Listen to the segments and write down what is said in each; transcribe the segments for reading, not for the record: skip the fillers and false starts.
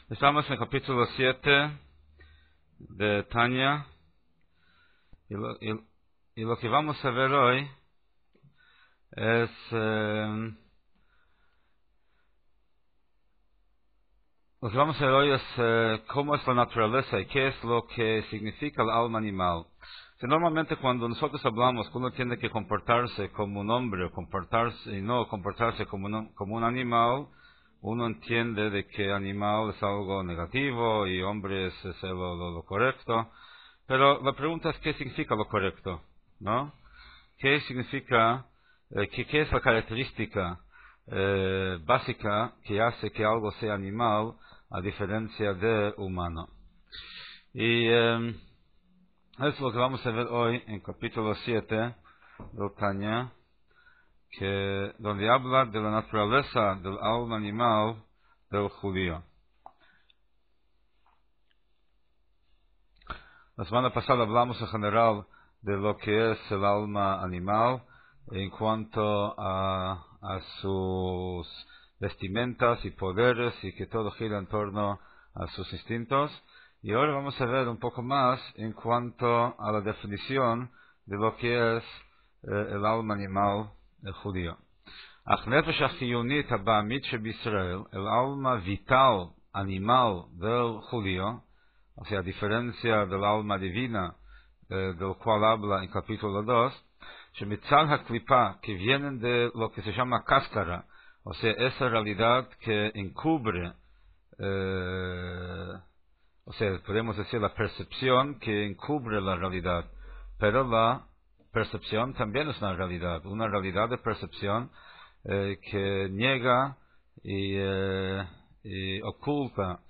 Estamos en el capítulo 7 de Tanya y lo que vamos a ver hoy es cómo es la naturaleza y qué es lo que significa el alma animal. Normalmente cuando nosotros hablamos que uno tiene que comportarse como un hombre o comportarse y no comportarse como un animal, uno entiende de que animal es algo negativo y hombre es lo correcto. Pero la pregunta es qué significa lo correcto, ¿no? ¿Qué significa, qué es la característica básica que hace que algo sea animal a diferencia de humano? Y es lo que vamos a ver hoy en capítulo 7 del Tanya, donde habla de la naturaleza del alma animal del judío. La semana pasada hablamos en general de lo que es el alma animal en cuanto a sus vestimentas y poderes y que todo gira en torno a sus instintos. Y ahora vamos a ver un poco más en cuanto a la definición de lo que es el alma animal judío. El alma vital animal del judío, o sea, a diferencia del alma divina del cual habla en capítulo 2, que vienen de lo que se llama cáscara, o sea, esa realidad que encubre, o sea, podemos decir la percepción que encubre la realidad, pero la percepción también es una realidad de percepción que niega y oculta,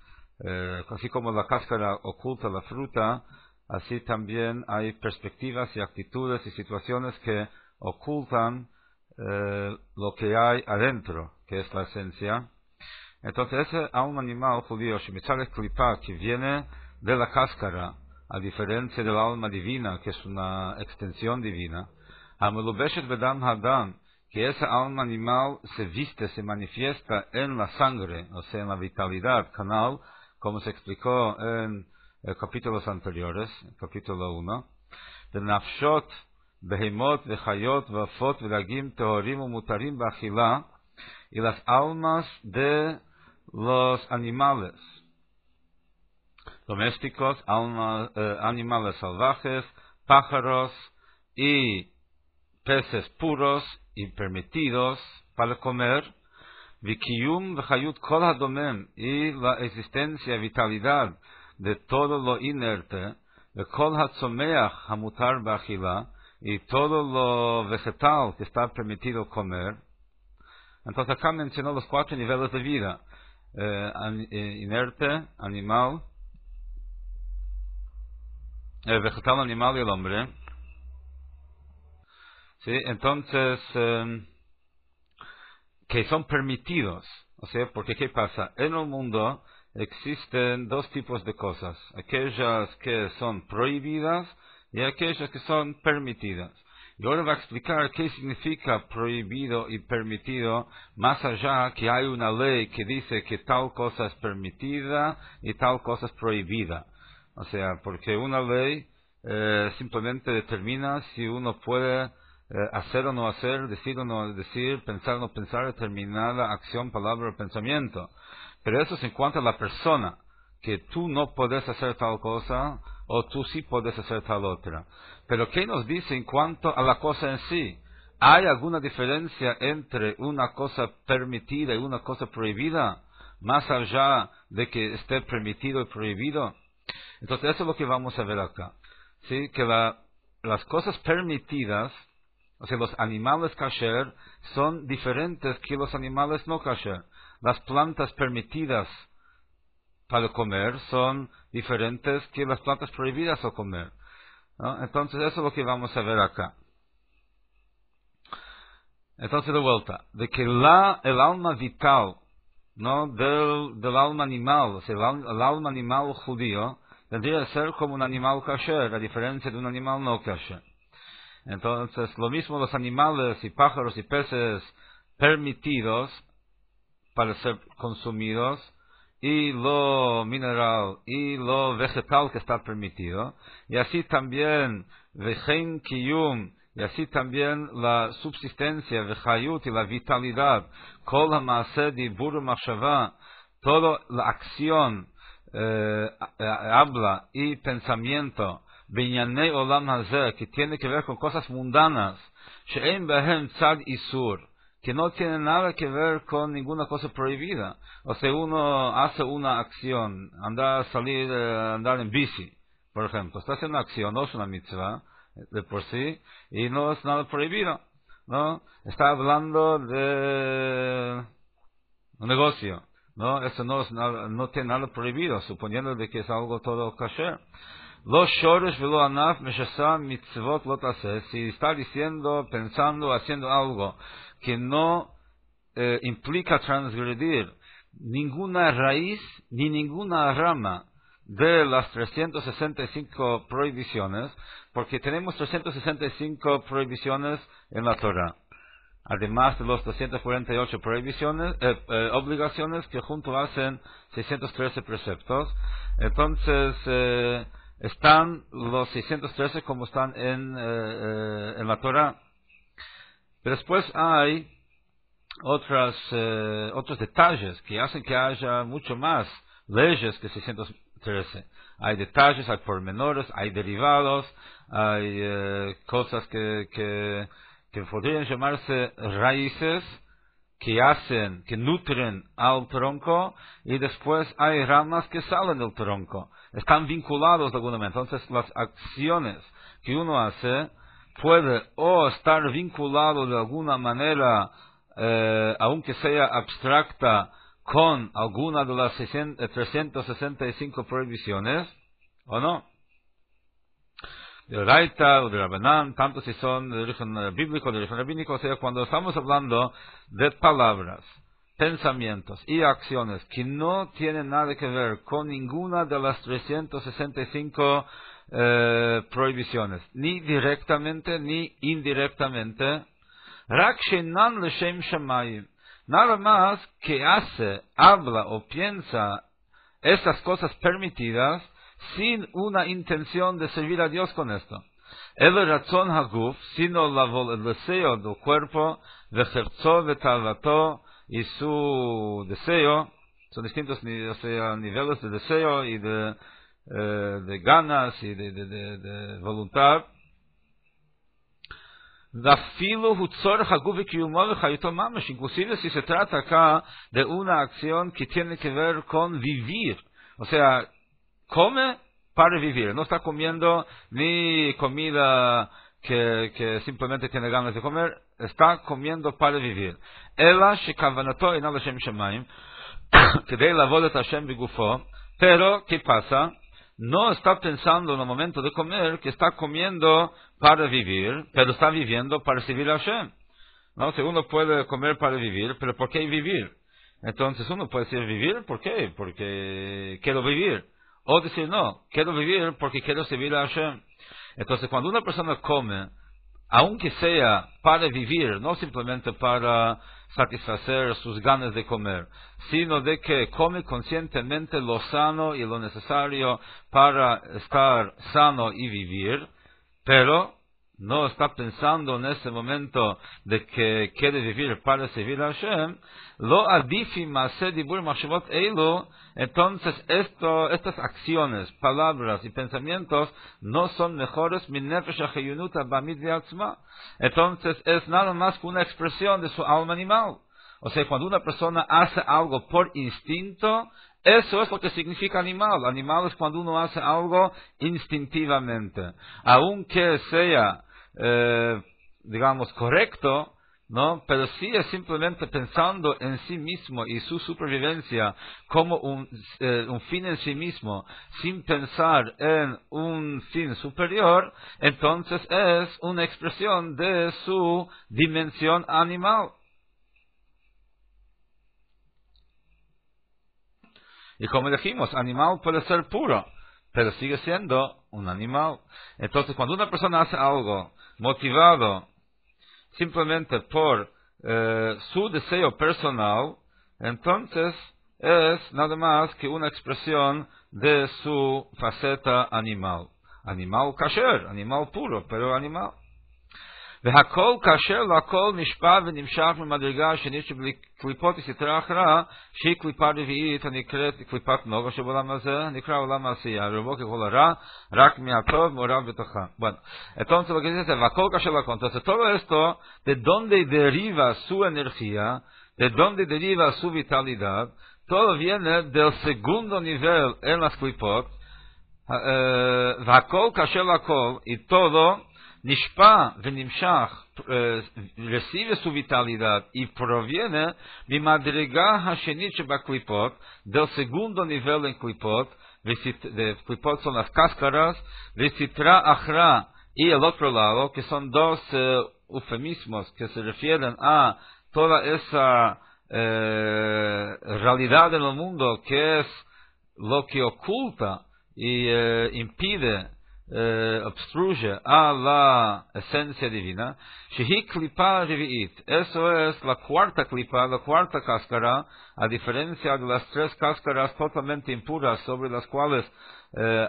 así como la cáscara oculta la fruta, así también hay perspectivas y actitudes y situaciones que ocultan lo que hay adentro, que es la esencia. Entonces ese alma animal judío, Shemitzarech Klipa, que viene de la cáscara, a diferencia del alma divina, que es una extensión divina, Amelubeshet Bedam Hadan, que esa alma animal se viste, se manifiesta en la sangre, o sea, en la vitalidad, canal, como se explicó en capítulos anteriores, capítulo 1, de Nafshot, Behemot, Vechayot, Vafot, Velagim, Tehorim, Mutarim, Bachila, y las almas de los animales domésticos, animales salvajes, pájaros y peces puros y permitidos para comer, Vikiyum v'chayut kol hadomem, y la existencia, vitalidad de todo lo inerte, de kol hatzomeach hamutar b'achila, y todo lo vegetal que está permitido comer. Entonces acá mencionó los 4 niveles de vida: inerte, animal, vegetal, animal y el hombre. ¿Sí? Entonces, que son permitidos. O sea, porque ¿qué pasa? En el mundo existen 2 tipos de cosas: aquellas que son prohibidas y aquellas que son permitidas. Y ahora va a explicar qué significa prohibido y permitido, más allá que hay una ley que dice que tal cosa es permitida y tal cosa es prohibida. O sea, porque una ley simplemente determina si uno puede hacer o no hacer, decir o no decir, pensar o no pensar determinada acción, palabra o pensamiento. Pero eso es en cuanto a la persona, que tú no puedes hacer tal cosa o tú sí puedes hacer tal otra. Pero ¿qué nos dice en cuanto a la cosa en sí? ¿Hay alguna diferencia entre una cosa permitida y una cosa prohibida, más allá de que esté permitido y prohibido? Entonces eso es lo que vamos a ver acá. ¿Sí? Que las cosas permitidas, o sea, los animales kasher, son diferentes que los animales no kasher. Las plantas permitidas para comer son diferentes que las plantas prohibidas a comer, ¿no? Entonces eso es lo que vamos a ver acá. Entonces de vuelta, de que el alma vital, ¿no? del alma animal, o sea, el alma animal judío, tendría que ser como un animal kasher, a diferencia de un animal no kasher. Entonces, lo mismo los animales y pájaros y peces permitidos para ser consumidos, y lo mineral y lo vegetal que está permitido, y así también vechen kiyum, y así también la subsistencia, vechayut y la vitalidad, kol ha'maaseh dibur machshava, toda la acción, habla y pensamiento, binyanei olam hazeh, que tiene que ver con cosas mundanas, she'en behem tzad isur, que no tiene nada que ver con ninguna cosa prohibida. O sea, uno hace una acción, andar en bici, por ejemplo, está haciendo una acción, no es una mitzvah de por sí, y no es nada prohibido, ¿no? Está hablando de un negocio, ¿no? Eso no es nada, no tiene nada prohibido, suponiendo de que es algo todo kasher. Lo shoresh velo anaf meshasa mitzvot lo taseh. Si está diciendo, pensando, haciendo algo que no implica transgredir ninguna raíz ni ninguna rama de las 365 prohibiciones, porque tenemos 365 prohibiciones en la Torah, además de los 248 prohibiciones, obligaciones que junto hacen 613 preceptos. Entonces, están los 613 como están en la Torah. Pero después hay otros detalles que hacen que haya mucho más leyes que 613. Hay detalles, hay pormenores, hay derivados, hay cosas que podrían llamarse raíces, que nutren al tronco, y después hay ramas que salen del tronco. Están vinculados de alguna manera. Entonces, las acciones que uno hace puede o estar vinculado de alguna manera, aunque sea abstracta, con alguna de las 365 prohibiciones, o no. De Raita o de Rabanán, tanto si son de origen bíblico, de origen rabínico. O sea, cuando estamos hablando de palabras, pensamientos y acciones que no tienen nada que ver con ninguna de las 365 prohibiciones, ni directamente ni indirectamente, rak shenan leshem shamayim, nada más que hace, habla o piensa estas cosas permitidas sin una intención de servir a Dios con esto. El ratzon haguf, sino el deseo del cuerpo, vecherzo vetavato, y su deseo, son distintos niveles de deseo y de ganas y de voluntad. Inclusive si se trata acá de una acción que tiene que ver con vivir, o sea, come para vivir, no está comiendo ni comida que simplemente tiene ganas de comer, está comiendo para vivir. Pero, ¿qué pasa? No está pensando en el momento de comer que está comiendo para vivir, pero está viviendo para servir a Hashem. ¿No? Si uno puede comer para vivir, pero ¿por qué vivir? Entonces uno puede decir vivir, ¿por qué? Porque quiero vivir. O decir no, quiero vivir porque quiero servir a Hashem. Entonces cuando una persona come, aunque sea para vivir, no simplemente para satisfacer sus ganas de comer, sino de que come conscientemente lo sano y lo necesario para estar sano y vivir, pero no está pensando en ese momento de que quiere vivir para servir a Hashem, lo adifi maaseh dibur machshavot eilu, entonces estas acciones, palabras y pensamientos no son mejores min nefesh hachiyunut habamid ve'atzma. Entonces es nada más que una expresión de su alma animal. O sea, cuando una persona hace algo por instinto, eso es lo que significa animal. Animal es cuando uno hace algo instintivamente. Aunque sea, digamos, correcto, ¿no? Pero sí es simplemente pensando en sí mismo y su supervivencia como un fin en sí mismo, sin pensar en un fin superior, entonces es una expresión de su dimensión animal. Y como dijimos, animal puede ser puro, pero sigue siendo un animal. Entonces, cuando una persona hace algo motivado simplemente por su deseo personal, entonces es nada más que una expresión de su faceta animal. Animal kasher, animal puro, pero animal. והכל כאשר לכל נשפע ונמשך ממדרגה שנית שבקליפות יסתרה אחרה, שהיא קליפה רביעית הנקראת קליפת נוגה שבעולם הזה, נקרא עולם העשייה, רובו ככל הרע, רק מהטוב מעורב בתוכה. Bueno, entonces lo que dice es, והכל כאשר לכל. Entonces todo esto, de donde deriva su energía, de donde deriva su vitalidad, todo viene del segundo nivel en las clipot, והכל כאשר לכל, y todo Nishpa venimshach recibe su vitalidad y proviene mi madriga hashenit shebaklipot, del segundo nivel en klipot, de klipot son las cáscaras, visitra achra y el otro lado, que son dos eufemismos que se refieren a toda esa realidad en el mundo que es lo que oculta y impide obstruye a la esencia divina, Shehi Klipa Revi'it. Eso es la cuarta clipa, la cuarta cáscara, a diferencia de las tres cáscaras totalmente impuras sobre las cuales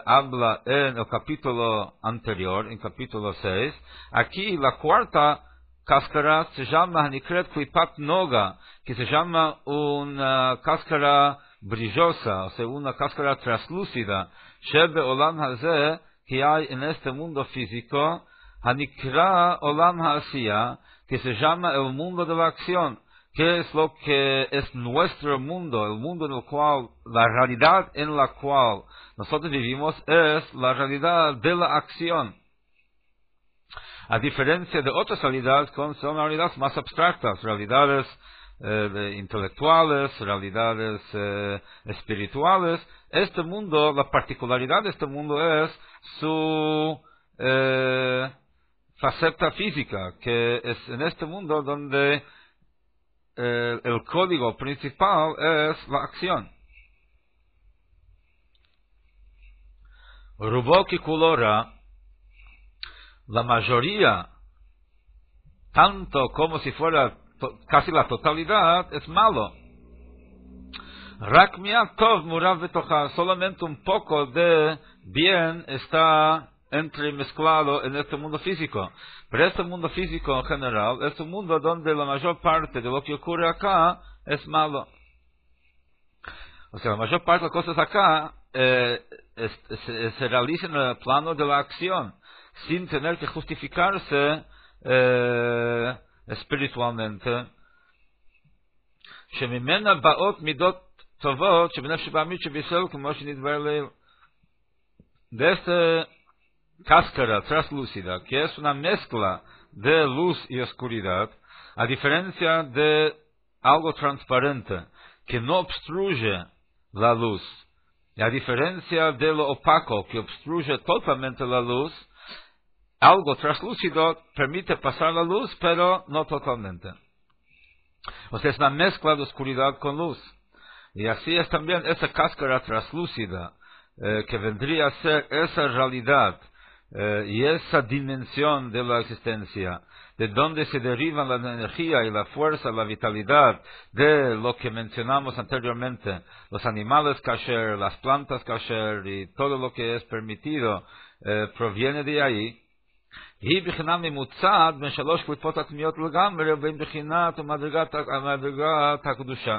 habla en el capítulo anterior, en capítulo 6. Aquí la cuarta cáscara se llama Hanikret Klipat Noga, que se llama una cáscara brillosa, o sea, una cáscara translúcida, Shebe Olam Hazeh, que hay en este mundo físico, Hanikra Olam Ha'asiya, que se llama el mundo de la acción, que es lo que es nuestro mundo, el mundo en el cual, la realidad en la cual nosotros vivimos es la realidad de la acción. A diferencia de otras realidades, que son realidades más abstractas, realidades intelectuales, realidades espirituales, este mundo, la particularidad de este mundo es su faceta física, que es en este mundo donde el código principal es la acción. Ruboki Kulora, la mayoría, tanto como si fuera casi la totalidad, es malo. Rak miat tov murav betocha, solamente un poco de bien está entremezclado en este mundo físico. Pero este mundo físico en general es un mundo donde la mayor parte de lo que ocurre acá es malo. O sea, la mayor parte de las cosas acá se realizan en el plano de la acción, sin tener que justificarse espiritualmente. שממנה באות מידות טובות שבנפש הבאמית שבישראל כמו שנדבר לעיל. De esta cáscara translúcida, que es una mezcla de luz y oscuridad, a diferencia de algo transparente, que no obstruye la luz, y a diferencia de lo opaco, que obstruye totalmente la luz, algo translúcido permite pasar la luz, pero no totalmente. O sea, es una mezcla de oscuridad con luz. Y así es también esa cáscara translúcida, que vendría a ser esa realidad y esa dimensión de la existencia, de donde se derivan la energía y la fuerza, la vitalidad de lo que mencionamos anteriormente, los animales kasher, las plantas kasher y todo lo que es permitido, proviene de ahí. היא בחינה ממוצעת בין שלוש קליפות עצמיות לגמרי ובין בחינת ומדרגת הקדושה.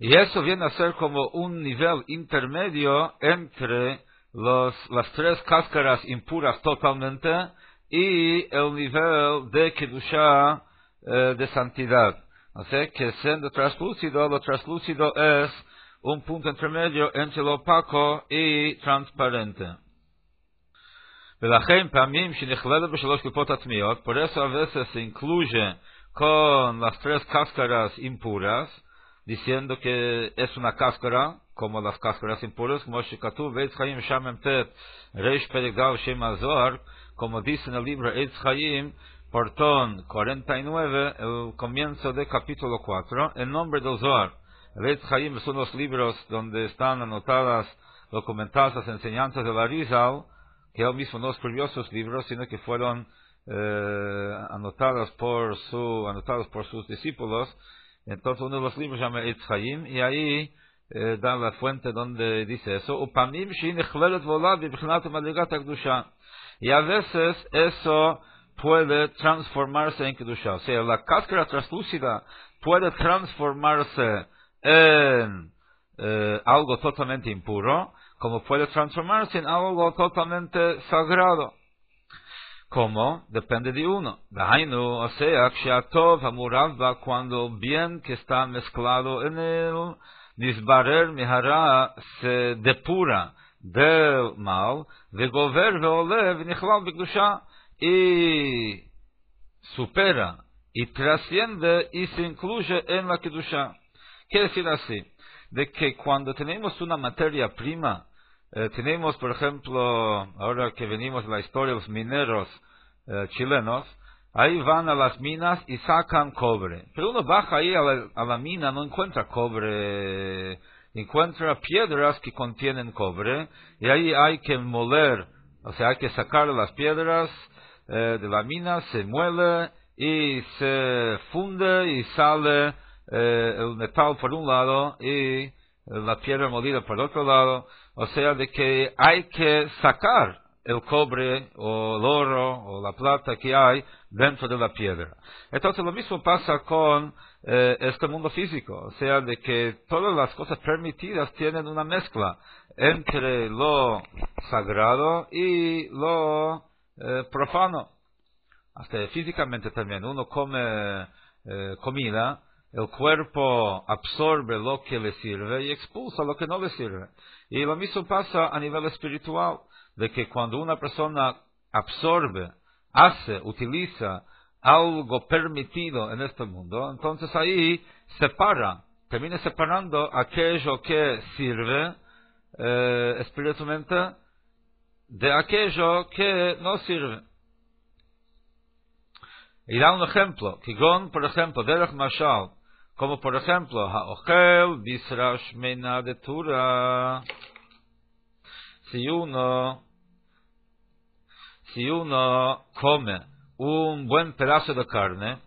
Y eso viene a ser como un nivel intermedio entre las tres cáscaras impuras totalmente y el nivel de kedusha, de santidad. O sea que siendo translúcido, lo translúcido es un punto intermedio entre lo opaco y transparente. ולכן פעמים שנכללת בשלוש קליפות עצמיות, por eso a veces se incluye con las tres cáscaras impuras, diciendo que es una cáscara, como las cáscaras impuras, como שכתוב בעץ חיים שם מ"ט ריש פרק ד' שם הזוהר, como dice en el libro עץ חיים, portón 49, el comienzo del capítulo 4, el nombre del Zohar. El עץ חיים es uno de los libros donde están anotadas, documentadas las enseñanzas de la Arizal, que él mismo no escribió sus libros, sino que fueron anotados por sus discípulos. Entonces uno de los libros se llama Eitz Chaim, y ahí da la fuente donde dice eso. Upamim shehi nechlelet volad bibchinat madrigat hakdusha. Y a veces eso puede transformarse en kedusha. O sea, la cáscara translúcida puede transformarse en algo totalmente impuro, como puede transformarse en algo totalmente sagrado. ¿Cómo? Depende de uno. Dahainu, o sea, kshatov hamurava, cuando el bien que está mezclado en él, nisbarer mihara, se depura del mal, vegover veolev nichlal b'kedusha, y supera, y trasciende, y se incluye en la kedusha. Quiere decir así, de que cuando tenemos una materia prima, tenemos, por ejemplo, ahora que venimos de la historia de los mineros chilenos, ahí van a las minas y sacan cobre. Pero uno baja ahí a la mina, no encuentra cobre, encuentra piedras que contienen cobre, y ahí hay que moler, o sea, hay que sacar las piedras de la mina, se muele y se funde y sale el metal por un lado y la piedra molida por otro lado. O sea, de que hay que sacar el cobre o el oro o la plata que hay dentro de la piedra. Entonces lo mismo pasa con este mundo físico. O sea, de que todas las cosas permitidas tienen una mezcla entre lo sagrado y lo profano. Hasta físicamente también. Uno come comida, el cuerpo absorbe lo que le sirve y expulsa lo que no le sirve. Y lo mismo pasa a nivel espiritual, de que cuando una persona absorbe, hace, utiliza algo permitido en este mundo, entonces ahí termina separando aquello que sirve espiritualmente de aquello que no sirve. Y da un ejemplo, Kigon, por ejemplo, Derech Mashal, como por ejemplo, Ha'ochel Bisrash Mena de Tura. Si uno come un buen pedazo de carne,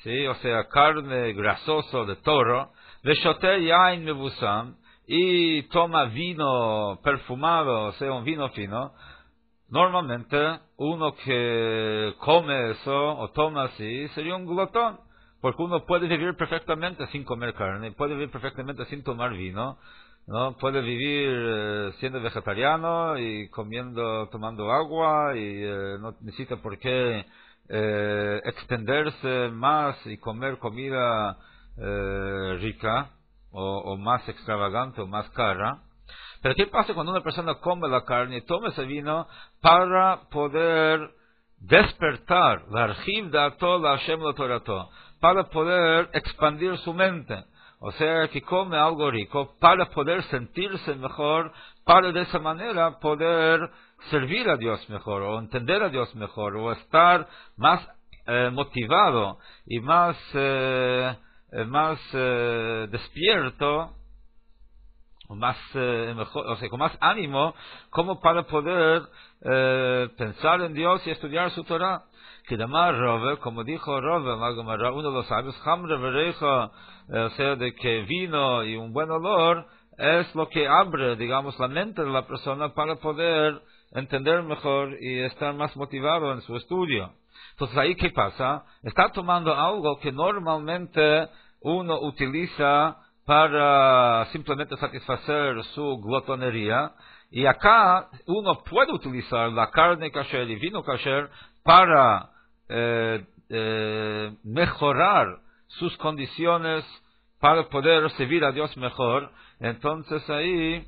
¿sí? O sea, carne grasoso de toro, Veshote Yain Mevusam, y toma vino perfumado, o sea, un vino fino, normalmente uno que come eso o toma así sería un glotón, porque uno puede vivir perfectamente sin comer carne, puede vivir perfectamente sin tomar vino, ¿no? Puede vivir siendo vegetariano y tomando agua, y no necesita por qué extenderse más y comer comida rica o más extravagante o más cara. Pero ¿qué pasa cuando una persona come la carne y toma ese vino para poder despertar la archiv dato la Hashem la Torato, para poder expandir su mente? O sea, que come algo rico para poder sentirse mejor, para de esa manera poder servir a Dios mejor, o entender a Dios mejor, o estar más motivado y más despierto, más mejor, o sea, con más ánimo, como para poder pensar en Dios y estudiar su Torah. Que además Rove, como dijo Rove, uno de los sabios, Hamre Vereja, o sea, de que vino y un buen olor es lo que abre, digamos, la mente de la persona para poder entender mejor y estar más motivado en su estudio. Entonces ahí, ¿qué pasa? Está tomando algo que normalmente uno utiliza para simplemente satisfacer su glotonería, y acá uno puede utilizar la carne kasher y vino kasher para mejorar sus condiciones, para poder servir a Dios mejor. Entonces ahí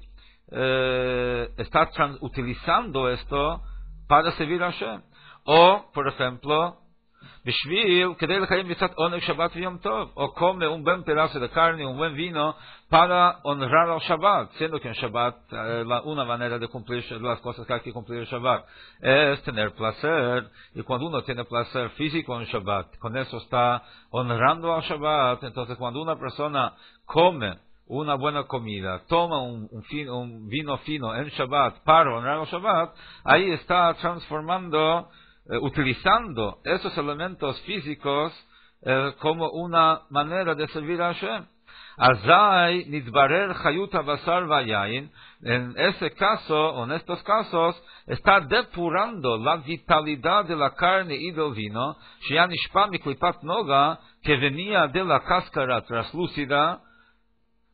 está utilizando esto para servir a Hashem. O, por ejemplo, Bishvil, כדי לקיים מצוות עונג שבת ויום טוב, o come un buen pedazo de carne, un buen vino, para honrar al Shabbat, siendo que en Shabbat una manera de cumplir las cosas que hay que cumplir en Shabbat es tener placer, y cuando uno tiene placer físico en Shabbat, con eso está honrando al Shabbat. Entonces cuando una persona come una buena comida, toma un vino fino en Shabbat para honrar al Shabbat, ahí está transformando, utilizando esos elementos físicos como una manera de servir a Hashem. Azai nitbarer chayut habasar vayayin. En ese caso, o en estos casos, está depurando la vitalidad de la carne y del vino, shea nishpa miklipat noga, que venía de la cáscara translúcida,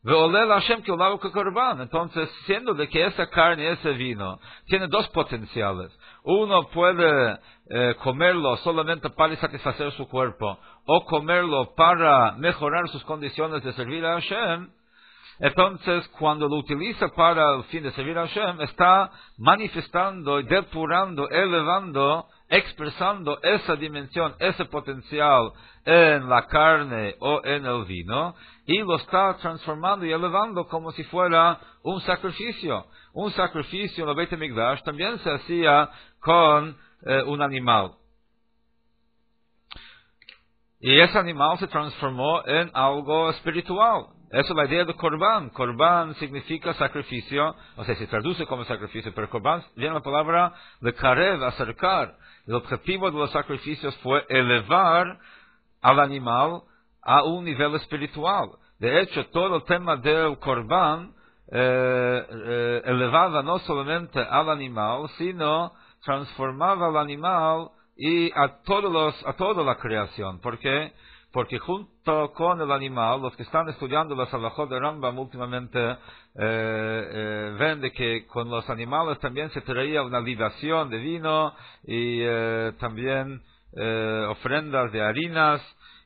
veolel Hashem que olavo que korban. Entonces, siendo de que esa carne y ese vino tiene dos potenciales. Uno puede comerlo solamente para satisfacer su cuerpo, o comerlo para mejorar sus condiciones de servir a Hashem. Entonces, cuando lo utiliza para el fin de servir a Hashem, está manifestando y depurando, elevando, expresando esa dimensión, ese potencial en la carne o en el vino, y lo está transformando y elevando como si fuera un sacrificio. Un sacrificio en el Beit HaMikdash también se hacía con un animal. Y ese animal se transformó en algo espiritual. Esa es la idea de Korban. Korban significa sacrificio, o sea, se traduce como sacrificio, pero Korban viene la palabra de karev, acercar. El objetivo de los sacrificios fue elevar al animal a un nivel espiritual. De hecho, todo el tema del Korban elevaba no solamente al animal, sino transformaba al animal y a toda la creación. ¿Por qué? Porque junto con el animal, los que están estudiando las halajot de Rambam últimamente ven de que con los animales también se traía una libación de vino y también ofrendas de harinas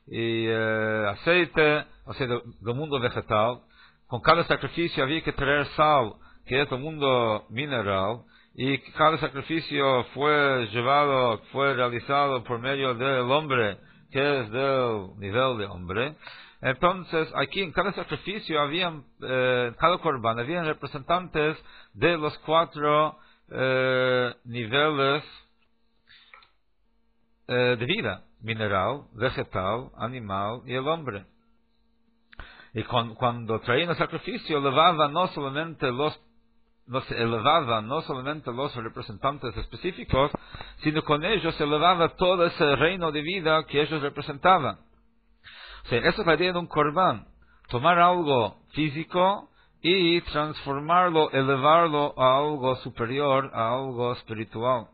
y aceite, o sea, del mundo vegetal. Con cada sacrificio había que traer sal, que es el mundo mineral, y cada sacrificio fue realizado por medio del hombre, que es del nivel de hombre. Entonces, aquí en cada sacrificio cada korban, habían representantes de los 4 niveles de vida: mineral, vegetal, animal y el hombre. Y cuando traían el sacrificio, elevaban no solamente los representantes específicos, sino con ellos se elevaba todo ese reino de vida que ellos representaban. O sea, esa es la idea de un korban: tomar algo físico y transformarlo, elevarlo a algo superior, a algo espiritual.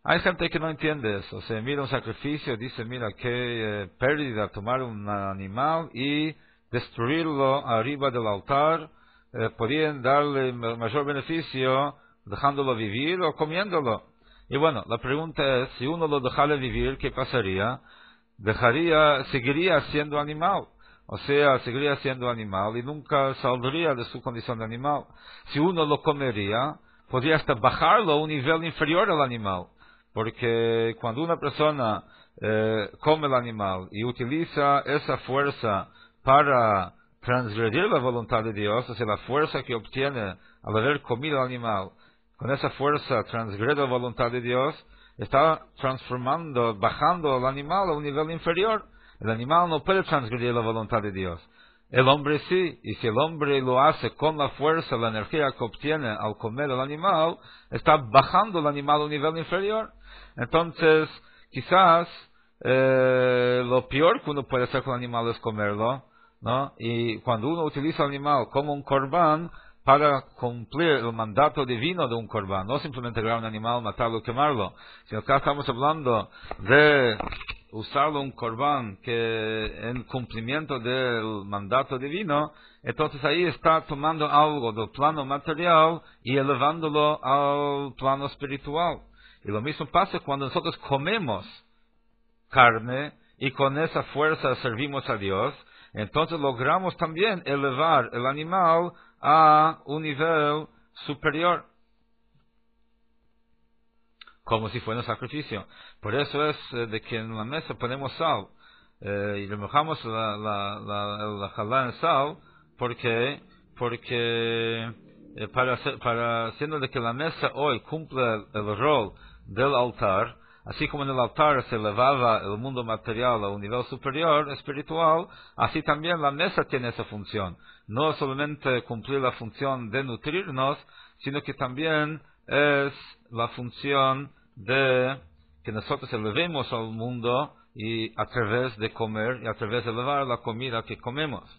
Hay gente que no entiende eso. O sea, mira un sacrificio, dice, mira qué pérdida tomar un animal y destruirlo arriba del altar. Podían darle mayor beneficio dejándolo vivir o comiéndolo. Y bueno, la pregunta es, si uno lo dejara vivir, ¿qué pasaría? Seguiría siendo animal. O sea, seguiría siendo animal y nunca saldría de su condición de animal. Si uno lo comería, podría hasta bajarlo a un nivel inferior al animal. Porque cuando una persona come el animal y utiliza esa fuerza para transgredir la voluntad de Dios, o sea, la fuerza que obtiene al haber comido el animal, con esa fuerza transgrede la voluntad de Dios, está bajando al animal a un nivel inferior. El animal no puede transgredir la voluntad de Dios. El hombre sí, y si el hombre lo hace con la fuerza, la energía que obtiene al comer el animal, está bajando el animal a un nivel inferior. Entonces, quizás lo peor que uno puede hacer con el animal es comerlo, ¿no? Y cuando uno utiliza el animal como un korban para cumplir el mandato divino de un korban, no simplemente agarrar un animal, matarlo, quemarlo, sino que acá estamos hablando de usarlo un korban que en cumplimiento del mandato divino, entonces ahí está tomando algo del plano material y elevándolo al plano espiritual. Y lo mismo pasa cuando nosotros comemos carne y con esa fuerza servimos a Dios. Entonces logramos también elevar el animal a un nivel superior, como si fuera un sacrificio. Por eso es de que en la mesa ponemos sal y remojamos la jalá en sal, porque para siendo de que la mesa hoy cumple el rol del altar. Así como en el altar se elevaba el mundo material a un nivel superior, espiritual, así también la mesa tiene esa función. No solamente cumplir la función de nutrirnos, sino que también es la función de que nosotros elevemos al mundo y a través de comer y a través de elevar la comida que comemos.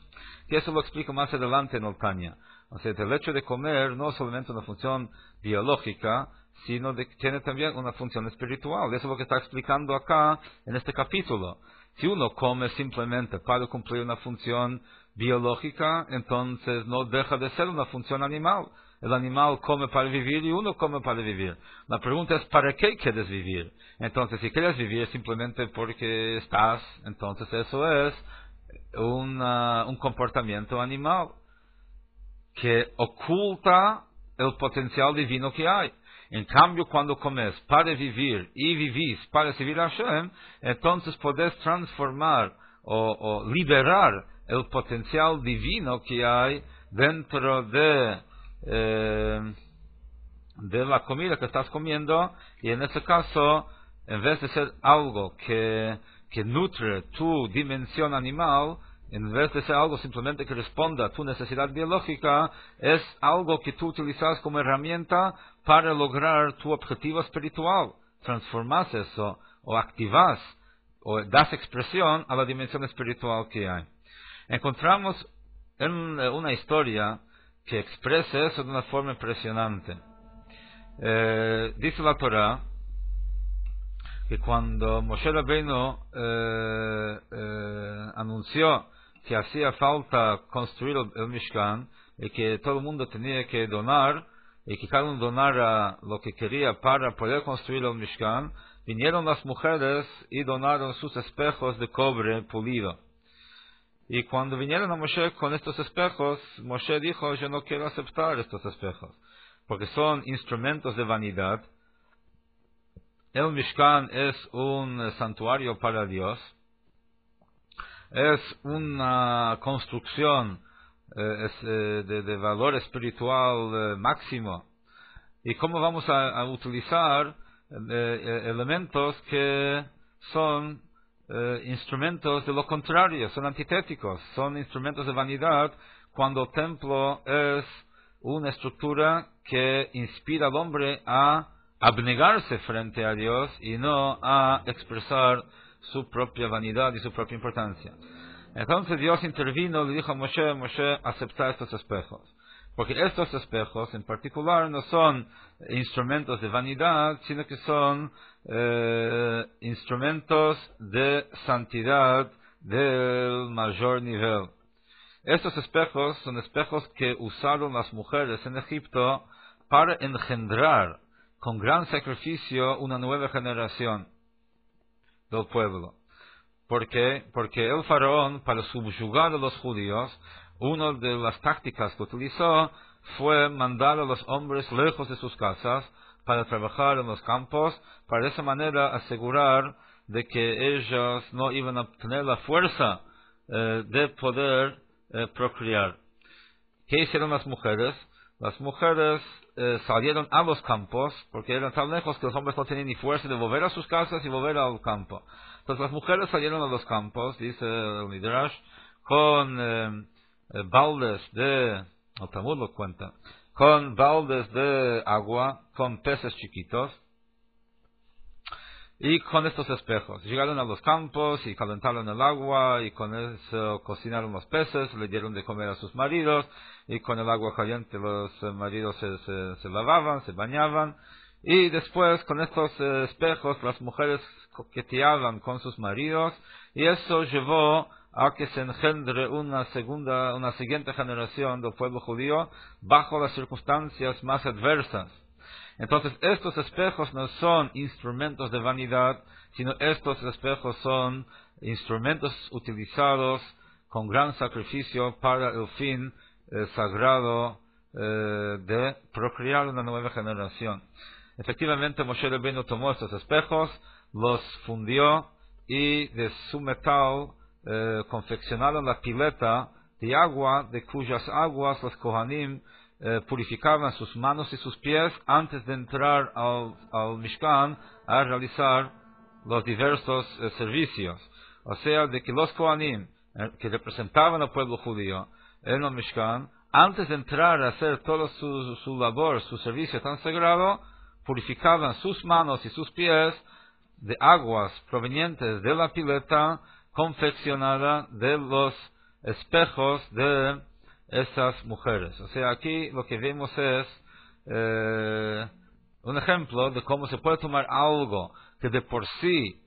Que eso lo explico más adelante en el Tanya. O sea, el hecho de comer no es solamente una función biológica, sino que tiene también una función espiritual. Eso es lo que está explicando acá en este capítulo. Si uno come simplemente para cumplir una función biológica, entonces no deja de ser una función animal. El animal come para vivir y uno come para vivir. La pregunta es, ¿para qué quieres vivir? Entonces, si quieres vivir simplemente porque estás, entonces eso es un comportamiento animal que oculta el potencial divino que hay. En cambio, cuando comes para vivir y vivís para servir a Hashem, entonces podés transformar o liberar el potencial divino que hay dentro de la comida que estás comiendo, y en este caso, en vez de ser algo que nutre tu dimensión animal, en vez de ser algo simplemente que responda a tu necesidad biológica, es algo que tú utilizas como herramienta para lograr tu objetivo espiritual. Transformas eso, o activas, o das expresión a la dimensión espiritual que hay. Encontramos en una historia que expresa eso de una forma impresionante. Dice la Torah que cuando Moshe Rabbeinu anunció que hacía falta construir el Mishkan y que todo el mundo tenía que donar y que cada uno donara lo que quería para poder construir el Mishkan, vinieron las mujeres y donaron sus espejos de cobre pulido. Y cuando vinieron a Moshe con estos espejos, Moshe dijo: yo no quiero aceptar estos espejos, porque son instrumentos de vanidad. El Mishkan es un santuario para Dios, es una construcción de valor espiritual máximo. ¿Y cómo vamos a utilizar elementos que son instrumentos de lo contrario, son antitéticos, son instrumentos de vanidad, cuando el templo es una estructura que inspira al hombre a abnegarse frente a Dios y no a expresar su propia vanidad y su propia importancia? Entonces Dios intervino y le dijo a Moshe: Moshe, acepta estos espejos, porque estos espejos en particular no son instrumentos de vanidad, sino que son instrumentos de santidad del mayor nivel. Estos espejos son espejos que usaron las mujeres en Egipto para engendrar con gran sacrificio una nueva generación del pueblo. ¿Por qué? Porque el faraón, para subyugar a los judíos, una de las tácticas que utilizó fue mandar a los hombres lejos de sus casas para trabajar en los campos, para de esa manera asegurar de que ellos no iban a tener la fuerza de poder procrear. ¿Qué hicieron las mujeres? Las mujeres salieron a los campos, porque eran tan lejos que los hombres no tenían ni fuerza de volver a sus casas y volver al campo. Entonces las mujeres salieron a los campos, dice el Midrash, con baldes el Talmud lo cuenta, con baldes de agua, con peces chiquitos, y con estos espejos. Llegaron a los campos y calentaron el agua, y con eso cocinaron los peces, le dieron de comer a sus maridos, y con el agua caliente los maridos se lavaban, se bañaban, y después con estos espejos las mujeres coqueteaban con sus maridos, y eso llevó a que se engendre una siguiente generación del pueblo judío bajo las circunstancias más adversas. Entonces, estos espejos no son instrumentos de vanidad, sino estos espejos son instrumentos utilizados con gran sacrificio para el fin sagrado de procrear una nueva generación. Efectivamente, Moshe Rabbeinu tomó estos espejos, los fundió y de su metal confeccionaron la pileta de agua, de cuyas aguas los Kohanim purificaban sus manos y sus pies antes de entrar al Mishkan a realizar los diversos servicios. O sea, de que los Kohanim, que representaban al pueblo judío en el Mishkan, antes de entrar a hacer toda su labor, su servicio tan sagrado, purificaban sus manos y sus pies de aguas provenientes de la pileta confeccionada de los espejos de esas mujeres. O sea, aquí lo que vemos es un ejemplo de cómo se puede tomar algo que de por sí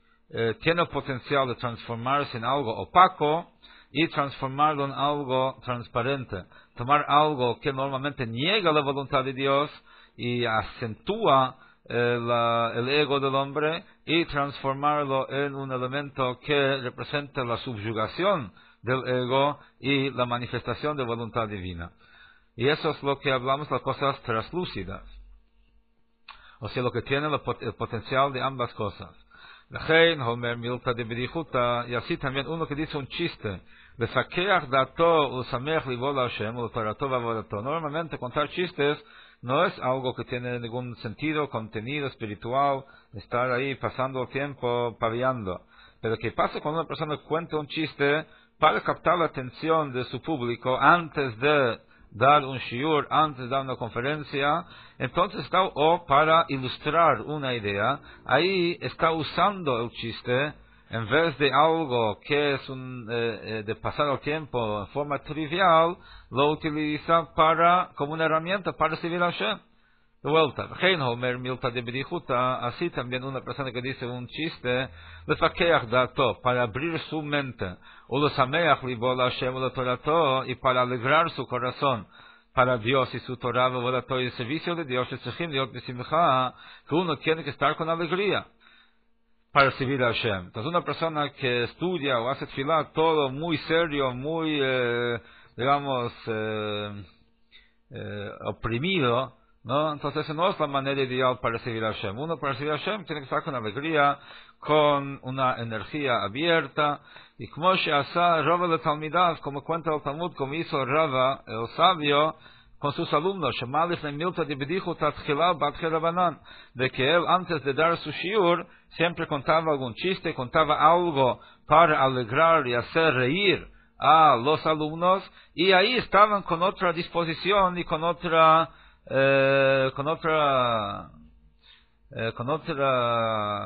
tiene el potencial de transformarse en algo opaco y transformarlo en algo transparente. Tomar algo que normalmente niega la voluntad de Dios y acentúa el ego del hombre y transformarlo en un elemento que representa la subyugación del ego y la manifestación de voluntad divina. Y eso es lo que hablamos, las cosas translúcidas. O sea, lo que tiene el potencial de ambas cosas. Y así también uno que dice un chiste. Normalmente contar chistes no es algo que tiene ningún sentido, contenido espiritual, estar ahí pasando el tiempo paviando. Pero ¿qué pasa cuando una persona cuenta un chiste para captar la atención de su público antes de dar un shiur, antes de dar una conferencia? Entonces está, o para ilustrar una idea, ahí está usando el chiste en vez de algo que es de pasar el tiempo en forma trivial, lo utiliza como una herramienta para servir a Hashem. De vuelta, así también una persona que dice un chiste, para abrir su mente, y para alegrar su corazón para Dios y su Torah, y el servicio de Dios, que uno tiene que estar con alegría para servir a Hashem. Entonces una persona que estudia o hace tefilá todo muy serio, muy, oprimido, ¿no? Entonces esa no es la manera ideal para servir a Hashem. Uno para servir a Hashem tiene que estar con alegría, con una energía abierta, y como como cuenta el Talmud, como hizo Rava, el sabio, con sus alumnos, de que él antes de dar su shiur siempre contaba algún chiste, contaba algo para alegrar y hacer reír a los alumnos, y ahí estaban con otra disposición y con otra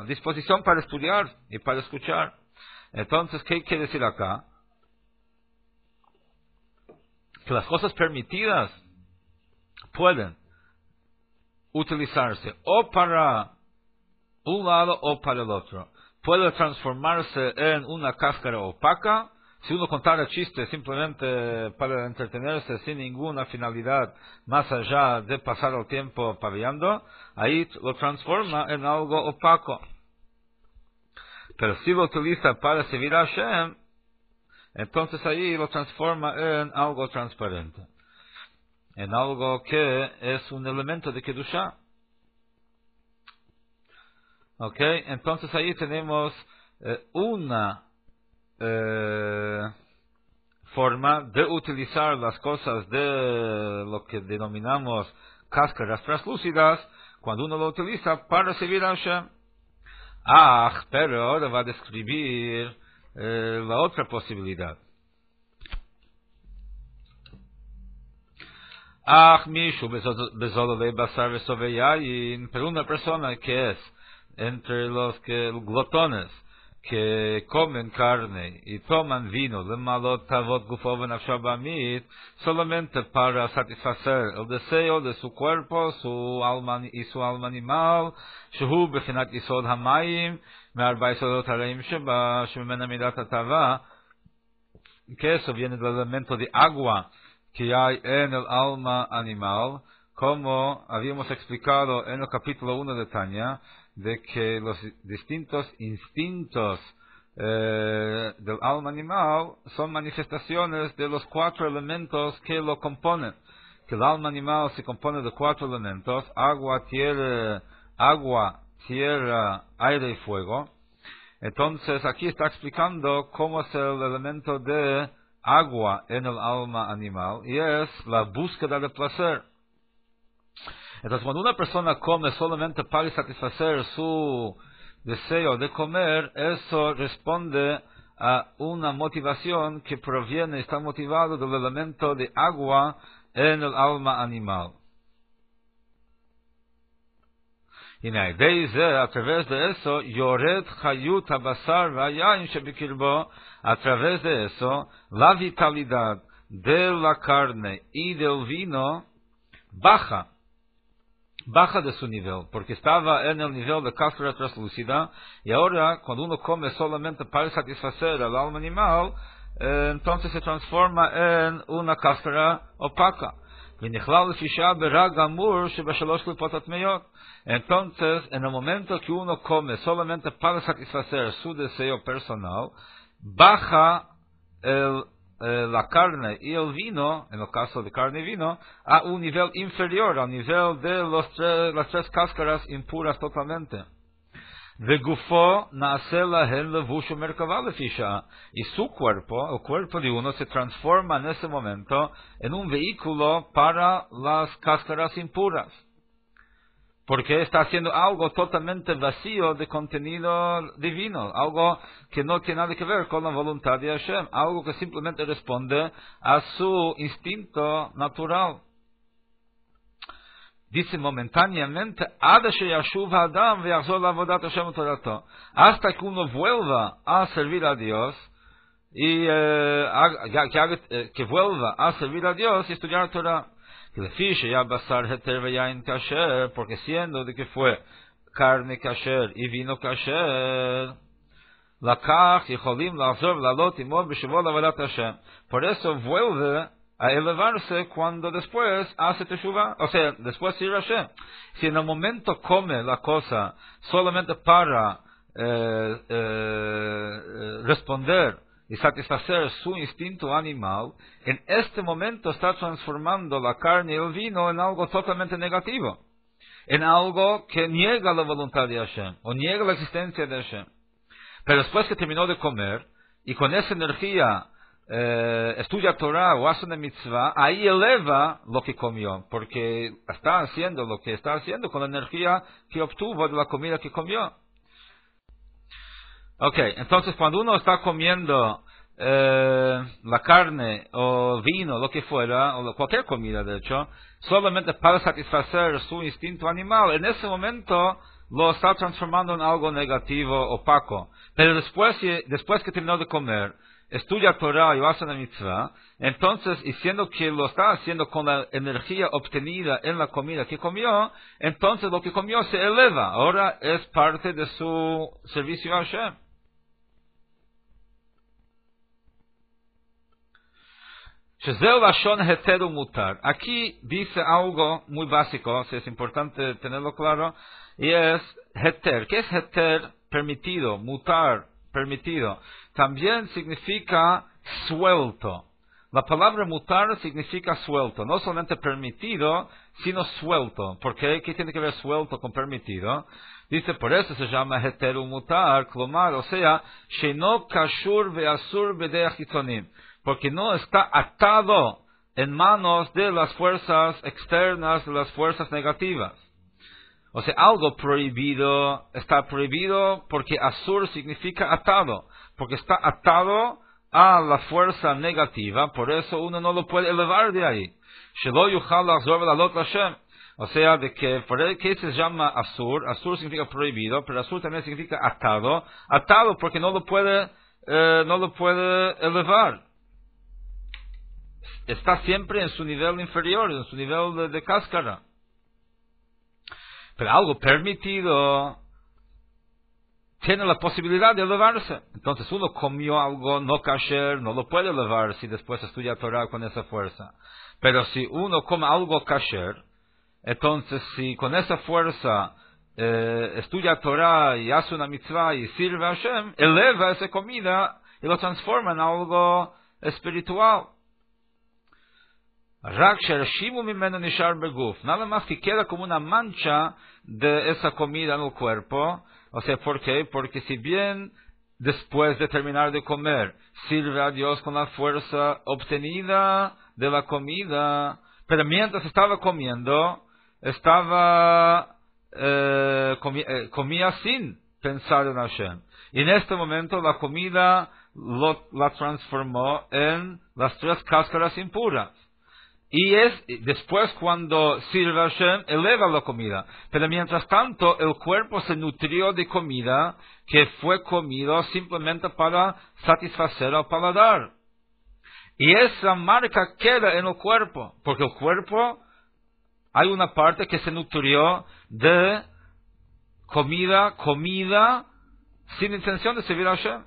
disposición para estudiar y para escuchar. Entonces, ¿qué quiere decir acá? Que las cosas permitidas pueden utilizarse o para un lado o para el otro. Puede transformarse en una cáscara opaca. Si uno contara chistes simplemente para entretenerse sin ninguna finalidad más allá de pasar el tiempo paviando, ahí lo transforma en algo opaco. Pero si lo utiliza para servir a Hashem, entonces ahí lo transforma en algo transparente, en algo que es un elemento de Kedushá. Ok, entonces ahí tenemos una forma de utilizar las cosas de lo que denominamos cáscaras translúcidas, cuando uno lo utiliza para servir a Hashem. Pero ahora va a describir la otra posibilidad. Pero una persona que es entre los glotones que comen carne y toman vino, solamente para satisfacer el deseo de su cuerpo, su alma y su alma animal, que eso viene del elemento de agua que hay en el alma animal, como habíamos explicado en el capítulo 1 de Tanya, de que los distintos instintos del alma animal son manifestaciones de los 4 elementos que lo componen. Que el alma animal se compone de 4 elementos: agua, tierra, aire y fuego. Entonces aquí está explicando cómo es el elemento de agua en el alma animal, y es la búsqueda de placer. Entonces, cuando una persona come solamente para satisfacer su deseo de comer, eso responde a una motivación que proviene, está motivado del elemento de agua en el alma animal. הנה, a través de eso, yored chayut habasar v'hayayin shebekirbo, a través de eso, la vitalidad de la carne y del vino baja de su nivel, porque estaba en el nivel de cáscara translúcida, y ahora, cuando uno come solamente para satisfacer al alma animal, entonces se transforma en una cáscara opaca. Entonces, en el momento que uno come solamente para satisfacer su deseo personal, baja la carne y el vino, en el caso de carne y vino, a un nivel inferior, al nivel de las tres cáscaras impuras totalmente. Y su cuerpo, el cuerpo de uno, se transforma en ese momento en un vehículo para las cáscaras impuras, porque está haciendo algo totalmente vacío de contenido divino, algo que no tiene nada que ver con la voluntad de Hashem, algo que simplemente responde a su instinto natural. Dice momentáneamente, hasta que uno vuelva a servir a Dios, y que vuelva a servir a Dios y estudiar Torah. Porque siendo de que fue carne kasher y vino kasher, por eso vuelve a elevarse cuando después hace teshuvah, o sea, después sirve a Hashem. Si en el momento come la cosa solamente para responder y satisfacer su instinto animal, en este momento está transformando la carne y el vino en algo totalmente negativo, en algo que niega la voluntad de Hashem, o niega la existencia de Hashem. Pero después que terminó de comer, y con esa energía estudia Torah o hace una mitzvah, ahí eleva lo que comió, porque está haciendo lo que está haciendo con la energía que obtuvo de la comida que comió. Okay, entonces cuando uno está comiendo la carne o vino, lo que fuera, o cualquier comida de hecho, solamente para satisfacer su instinto animal, en ese momento lo está transformando en algo negativo, opaco. Pero después que terminó de comer, estudia Torah y hace una mitzvah, entonces, y siendo que lo está haciendo con la energía obtenida en la comida que comió, entonces lo que comió se eleva, ahora es parte de su servicio a Hashem. Aquí dice algo muy básico, es importante tenerlo claro, y es heter. ¿Qué es heter? Permitido, mutar, permitido. También significa suelto. La palabra mutar significa suelto, no solamente permitido, sino suelto. ¿Por qué? ¿Qué tiene que ver suelto con permitido? Dice, por eso se llama heter mutar, klomar, o sea, sheno kashur ve'asur b'deach hitonim, porque no está atado en manos de las fuerzas externas, de las fuerzas negativas. O sea, algo prohibido, está prohibido porque asur significa atado, porque está atado a la fuerza negativa, por eso uno no lo puede elevar de ahí. Shelo yuchal lachzor ve'lalot l'Hashem. O sea, de que por qué se llama asur, asur significa prohibido, pero asur también significa atado, atado porque no lo puede elevar. Está siempre en su nivel inferior, en su nivel de cáscara. Pero algo permitido tiene la posibilidad de elevarse. Entonces uno comió algo no kasher, no lo puede elevar si después estudia Torah con esa fuerza. Pero si uno come algo kasher, entonces si con esa fuerza estudia Torah y hace una mitzvah y sirve a Hashem, eleva esa comida y lo transforma en algo espiritual. Nada más que queda como una mancha de esa comida en el cuerpo. O sea, ¿por qué? Porque si bien después de terminar de comer sirve a Dios con la fuerza obtenida de la comida, pero mientras estaba comiendo, comía sin pensar en Hashem. Y en este momento la comida la transformó en las tres cáscaras impuras. y después cuando sirve a Hashem, eleva la comida. Pero mientras tanto, el cuerpo se nutrió de comida que fue comido simplemente para satisfacer al paladar. Y esa marca queda en el cuerpo, porque el cuerpo, hay una parte que se nutrió de comida sin intención de servir a Hashem.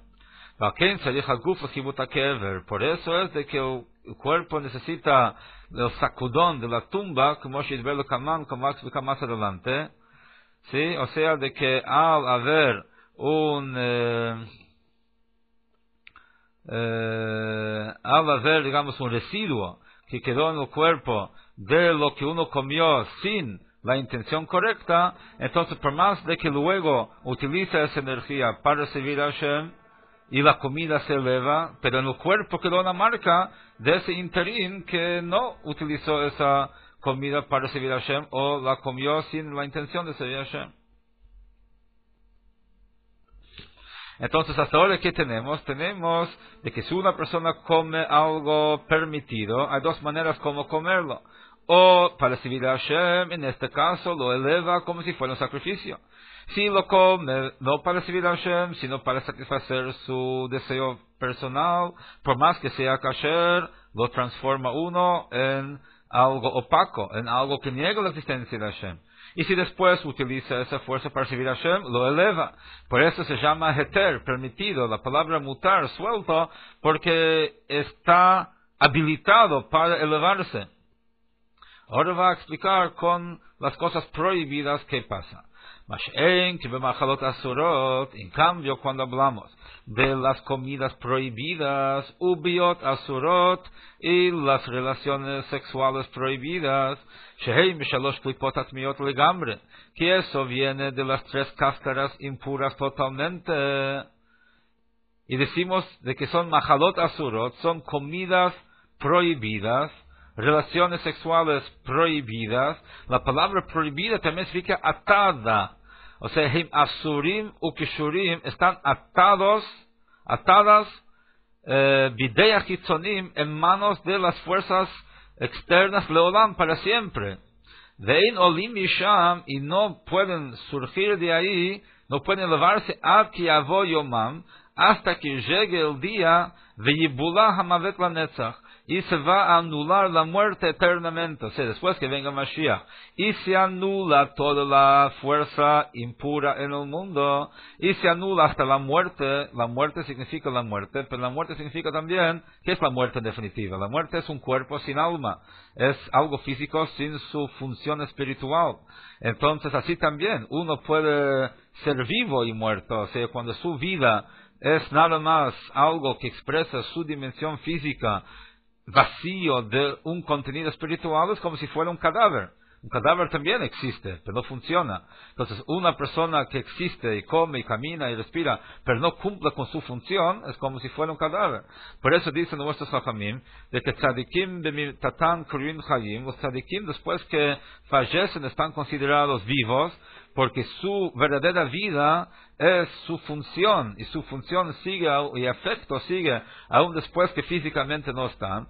Por eso es de que el cuerpo necesita el sacudón de la tumba, como como va a explicar más adelante. ¿Sí? O sea, de que al haber digamos, un residuo que quedó en el cuerpo de lo que uno comió sin la intención correcta, entonces por más de que luego utiliza esa energía para servir a Hashem, y la comida se eleva, pero en el cuerpo quedó una marca de ese interín que no utilizó esa comida para servir a Hashem, o la comió sin la intención de servir a Hashem. Entonces, hasta ahora, ¿qué tenemos? Tenemos de que si una persona come algo permitido, hay dos maneras como comerlo. O para servir a Hashem, en este caso, lo eleva como si fuera un sacrificio. Si lo come, no para servir a Hashem, sino para satisfacer su deseo personal, por más que sea kasher, lo transforma uno en algo opaco, en algo que niega la existencia de Hashem. Y si después utiliza esa fuerza para servir a Hashem, lo eleva. Por eso se llama heter, permitido. La palabra mutar, suelto, porque está habilitado para elevarse. Ahora va a explicar con las cosas prohibidas qué pasa. En cambio, cuando hablamos de las comidas prohibidas, ubiot asurot, y las relaciones sexuales prohibidas, que eso viene de las 3 cáscaras impuras totalmente. Y decimos de que son machalot asurot, son comidas prohibidas, relaciones sexuales prohibidas. La palabra prohibida también significa atada. O sea, him asurim ukishurim, están atadas, bidei achitzonim, en manos de las fuerzas externas leolam, para siempre. Vein olim misham, y no pueden surgir de ahí, no pueden elevarse ad ki yavo yomam, hasta que llegue el día, veyibula hamavet lanetzach, y se va a anular la muerte eternamente, o sea, después que venga Mashiach, y se anula toda la fuerza impura en el mundo, y se anula hasta la muerte significa la muerte, pero la muerte significa también, ¿qué es la muerte definitiva? La muerte es un cuerpo sin alma, es algo físico sin su función espiritual. Entonces, así también, uno puede ser vivo y muerto, o sea, cuando su vida es nada más algo que expresa su dimensión física, vacío de un contenido espiritual, es como si fuera un cadáver. Un cadáver también existe, pero no funciona. Entonces, una persona que existe y come y camina y respira, pero no cumple con su función, es como si fuera un cadáver. Por eso dicen nuestros hajamim, de que tzadikim b'mitatan kruim chayim, los tzadikim después que fallecen están considerados vivos, porque su verdadera vida es su función, y su función sigue, y efecto sigue, aún después que físicamente no estén.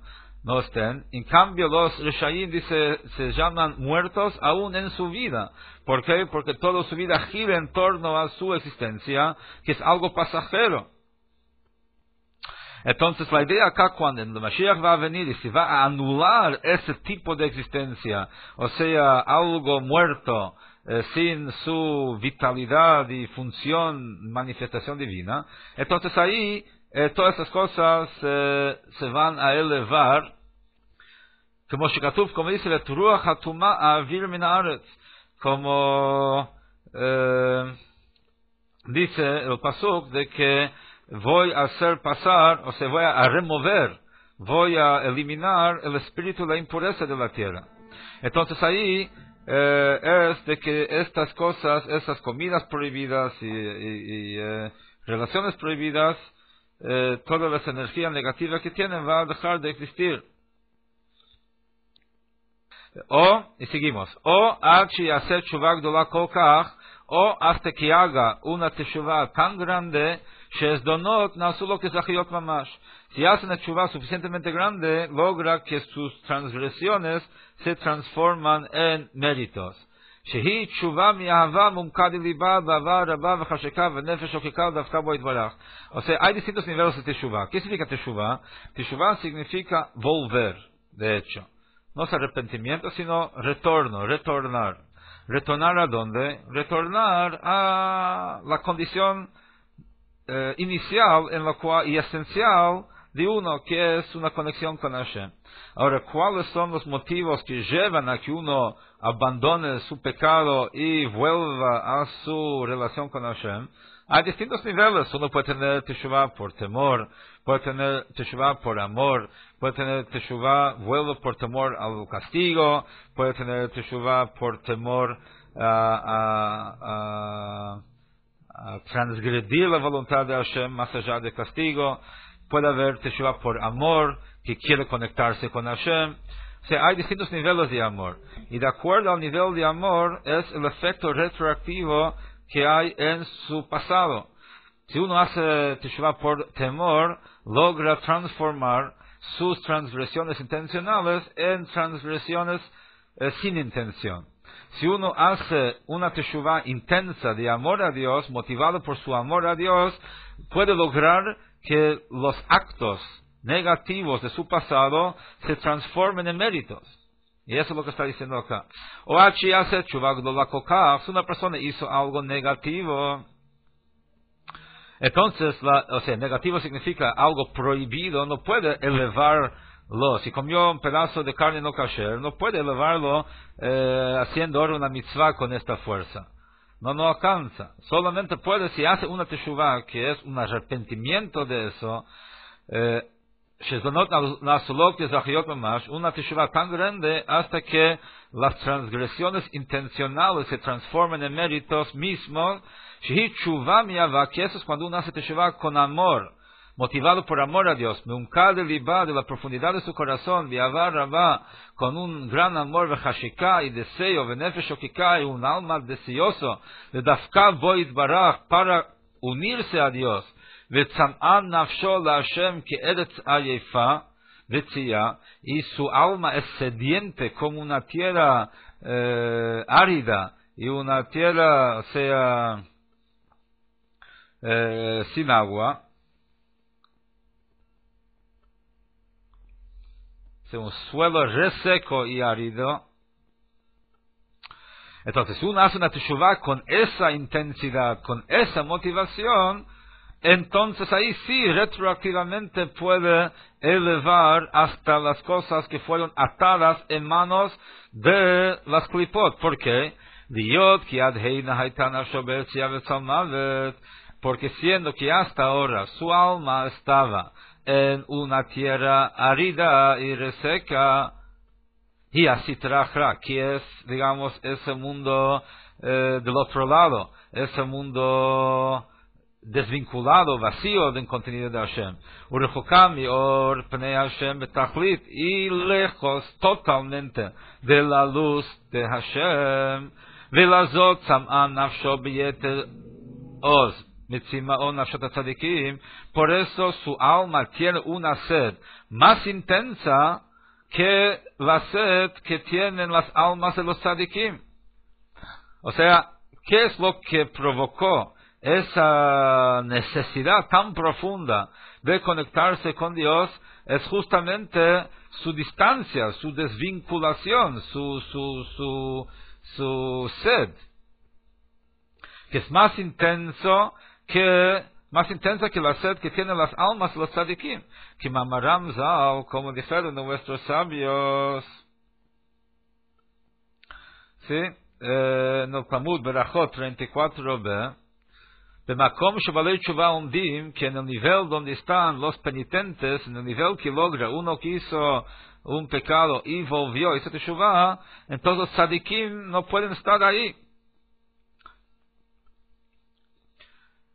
En cambio, los Reshayim, dice, se llaman muertos aún en su vida. ¿Por qué? Porque toda su vida gira en torno a su existencia, que es algo pasajero. Entonces, la idea acá, cuando el Mashiach va a venir y se va a anular ese tipo de existencia, o sea, algo muerto, sin su vitalidad y función, manifestación divina, entonces ahí todas esas cosas se van a elevar, como Shekatuf, como dice, como dice el pasuk, de que voy a hacer pasar, o sea, voy a remover, voy a eliminar el espíritu de la impureza de la tierra. Entonces ahí es de que estas cosas, esas comidas prohibidas y relaciones prohibidas, toda esa energía negativa que tienen va a dejar de existir. Y seguimos, o hasta que haga una teshuva tan grande, Si hace una teshuva suficientemente grande, logra que sus transgresiones se transforman en méritos. שהיא תשובה מאהבה מומקד לליבה, באהבה רבה וחשקה ונפש שוקקה ודווקא בו יתברך. O sea, hay distintos niveles de teshuva. ¿Qué significa teshuva? Teshuva significa volver, de hecho. No es arrepentimiento, sino retorno, retornar. ¿Retornar a dónde? Retornar a la condición inicial en la cual, y esencial de uno, que es una conexión con Hashem. Ahora, ¿cuáles son los motivos que llevan a que uno abandone su pecado y vuelva a su relación con Hashem? Hay distintos niveles. Uno puede tener teshuva por temor, puede tener teshuva por amor, puede tener teshuva, vuelvo por temor al castigo, puede tener teshuva por temor a transgredir la voluntad de Hashem más allá del castigo. Puede haber teshuva por amor, que quiere conectarse con Hashem. O sea, hay distintos niveles de amor. Y de acuerdo al nivel de amor, es el efecto retroactivo que hay en su pasado. Si uno hace teshuva por temor, logra transformar sus transgresiones intencionales en transgresiones sin intención. Si uno hace una teshuva intensa de amor a Dios, motivado por su amor a Dios, puede lograr que los actos negativos de su pasado se transformen en méritos. Y eso es lo que está diciendo acá. O si hace teshuva gdola kokach, si una persona hizo algo negativo, entonces, negativo significa algo prohibido, no puede elevarlo. Si comió un pedazo de carne no kasher, no puede elevarlo haciendo ahora una mitzvah con esta fuerza. No alcanza. Solamente puede, si hace una teshuva, que es un arrepentimiento de eso, una teshuva tan grande hasta que las transgresiones intencionales se transformen en méritos mismos. Que eso es cuando uno hace teshuva con amor, motivado por amor a Dios, de la profundidad de su corazón, con un gran amor, y deseo, y un alma deseoso, de dafka boit barach, para unirse a Dios, y su alma es sediente como una tierra árida, y una tierra, o sea, sin agua, un suelo reseco y árido. Entonces, si uno hace una teshuva con esa intensidad, con esa motivación, entonces ahí sí retroactivamente puede elevar hasta las cosas que fueron atadas en manos de las klipot. ¿Por qué? Porque siendo que hasta ahora su alma estaba en una tierra árida y reseca, y así trajra, que es, digamos, ese mundo del otro lado, ese mundo desvinculado, vacío del contenido de Hashem. Urechokami or pnei Hashem betachlit, y lejos totalmente de la luz de Hashem. Velazot sam'an nafsho biyeter oz. Por eso su alma tiene una sed más intensa que la sed que tienen las almas de los tzadikim. O sea, ¿qué es lo que provocó esa necesidad tan profunda de conectarse con Dios? Es justamente su distancia, su desvinculación, su sed, que es más intensa que la sed que tienen las almas de los tzadikim. Que Mamaram Zal, como dijeron nuestros sabios, ¿sí? En el Talmud Berachot 34b, Bemakom Shabalei Tshuva Omdim, que en el nivel donde están los penitentes, en el nivel que logra uno que hizo un pecado y volvió, hizo teshuva, entonces los tzadikim no pueden estar ahí.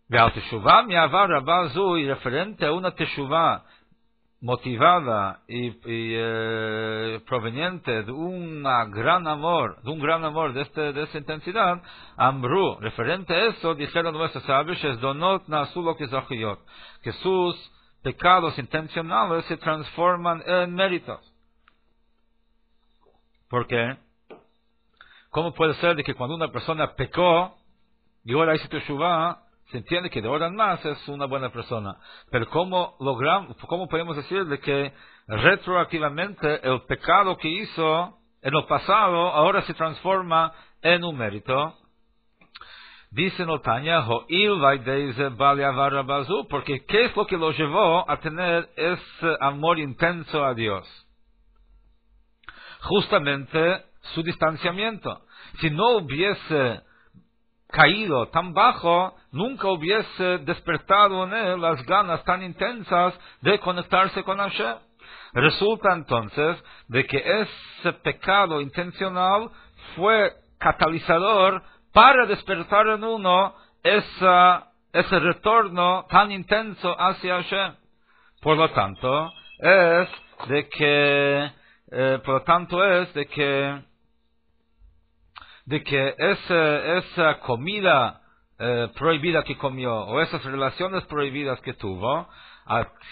Veal teshuva mi avar rabá zu, y referente a una teshuva motivada y proveniente de un gran amor de esta intensidad, Amru, referente a eso, dijeron nuestros sabios, es donot nasu lo que zachiyot, que sus pecados intencionales se transforman en méritos. ¿Por qué? ¿Cómo puede ser de que cuando una persona pecó y ahora hizo teshuvah, se entiende que de ahora en más es una buena persona? Pero ¿cómo podemos decir de que retroactivamente el pecado que hizo en el pasado ahora se transforma en un mérito? Dice Notanya, porque ¿qué es lo que lo llevó a tener ese amor intenso a Dios? Justamente su distanciamiento. Si no hubiese caído tan bajo, nunca hubiese despertado en él las ganas tan intensas de conectarse con Hashem. Resulta entonces de que ese pecado intencional fue catalizador para despertar en uno ese retorno tan intenso hacia Hashem. Por lo tanto, es de que esa comida prohibida que comió, o esas relaciones prohibidas que tuvo,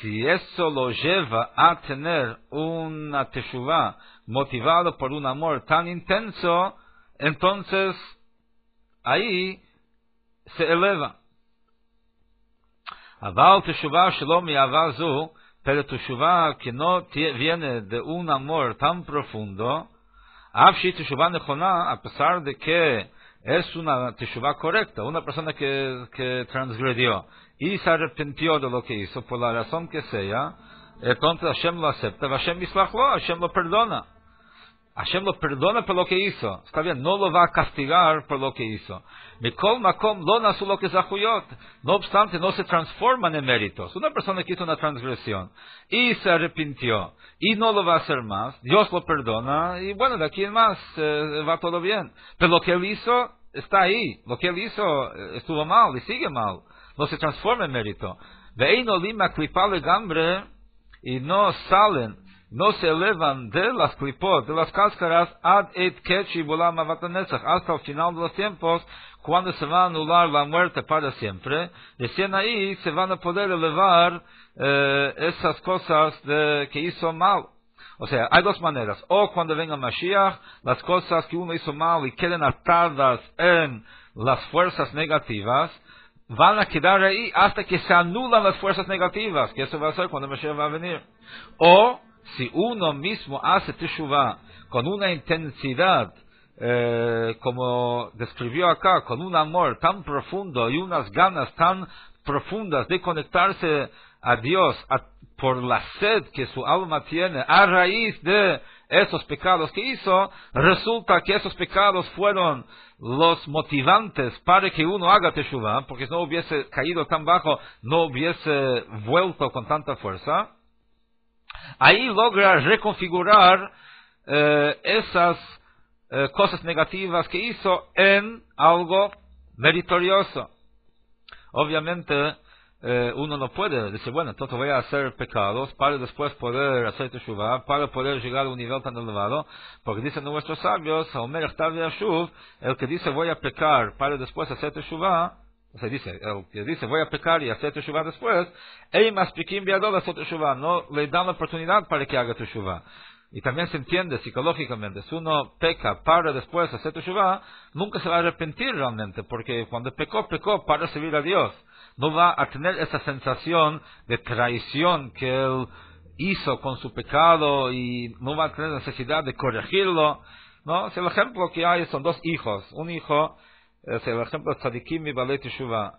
si eso lo lleva a tener una teshuvah motivado por un amor tan intenso, entonces ahí se eleva. Aval teshuvah shelo mi'ava zu, pero teshuvah que no viene de un amor tan profundo, Avshi teshuvah nechona, a pesar de que es una teshuvah correcta, una persona que transgredió y se arrepintió de lo que hizo, por la razón que sea, entonces Hashem lo acepta, Hashem mislachlo, Hashem lo perdona. Hashem lo perdona por lo que hizo. Está bien, no lo va a castigar por lo que hizo. Mikol makom lo nasu lo que zahuyot. No obstante, no se transforman en méritos. Una persona que hizo una transgresión y se arrepintió y no lo va a hacer más, Dios lo perdona y bueno, de aquí en más va todo bien. Pero lo que él hizo está ahí. Lo que él hizo estuvo mal y sigue mal. No se transforma en mérito. Veino lima klipale gambre y no salen, no se elevan de las clipot, de las cáscaras, ad et kechi bolam avatanezach, hasta el final de los tiempos, cuando se va a anular la muerte para siempre. Recién ahí se van a poder elevar esas cosas que hizo mal. O sea, hay dos maneras. O cuando venga Mashiach, las cosas que uno hizo mal y queden atadas en las fuerzas negativas, van a quedar ahí hasta que se anulan las fuerzas negativas, que eso va a ser cuando Mashiach va a venir. O si uno mismo hace teshuvah con una intensidad, como describió acá, con un amor tan profundo y unas ganas tan profundas de conectarse a Dios por la sed que su alma tiene a raíz de esos pecados que hizo, resulta que esos pecados fueron los motivantes para que uno haga teshuvah, porque si no hubiese caído tan bajo, no hubiese vuelto con tanta fuerza. Ahí logra reconfigurar esas cosas negativas que hizo en algo meritorioso. Obviamente, uno no puede decir, bueno, entonces voy a hacer pecados para después poder hacer teshuvah, para poder llegar a un nivel tan elevado, porque dicen nuestros sabios, el que dice voy a pecar para después hacer teshuvah, o sea, el que dice voy a pecar y hacer teshuvah después, no le dan la oportunidad para que haga teshuvah. Y también se entiende psicológicamente, si uno peca para después hacer teshuvah, nunca se va a arrepentir realmente, porque cuando pecó para servir a Dios. No va a tener esa sensación de traición que él hizo con su pecado y no va a tener necesidad de corregirlo, ¿no? Si el ejemplo que hay son dos hijos, un hijo, es el ejemplo de Tzadikim y Balei Teshuvah.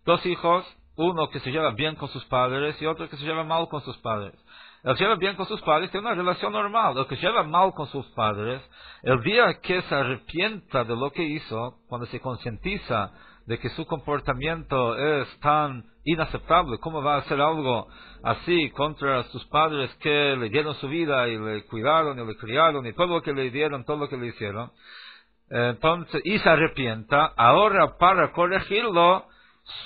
Dos hijos, uno que se lleva bien con sus padres y otro que se lleva mal con sus padres. El que se lleva bien con sus padres tiene una relación normal. El que se lleva mal con sus padres, el día que se arrepienta de lo que hizo, cuando se concientiza de que su comportamiento es tan inaceptable, ¿cómo va a hacer algo así contra sus padres que le dieron su vida y le cuidaron y le criaron y todo lo que le dieron, todo lo que le hicieron? Entonces, y se arrepienta, ahora para corregirlo,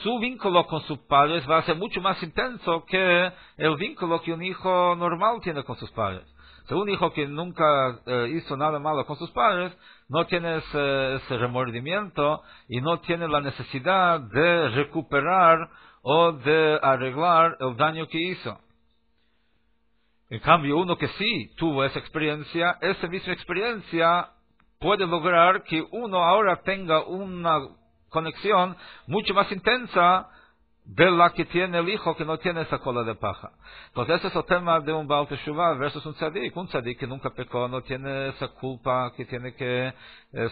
su vínculo con sus padres va a ser mucho más intenso que el vínculo que un hijo normal tiene con sus padres. Si un hijo que nunca hizo nada malo con sus padres, no tiene ese remordimiento y no tiene la necesidad de recuperar o de arreglar el daño que hizo. En cambio, uno que sí tuvo esa misma experiencia puede lograr que uno ahora tenga una conexión mucho más intensa de la que tiene el hijo que no tiene esa cola de paja. Entonces ese es el tema de un Baal Teshuvah versus un tzadik que nunca pecó no tiene esa culpa que tiene que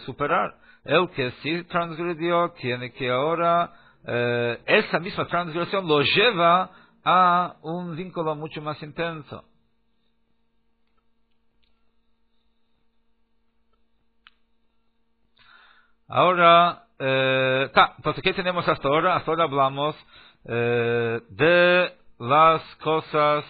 superar. El que sí transgredió tiene que ahora esa misma transgresión lo lleva a un vínculo mucho más intenso. Ahora, entonces, ¿qué tenemos hasta ahora? Hasta ahora hablamos de las cosas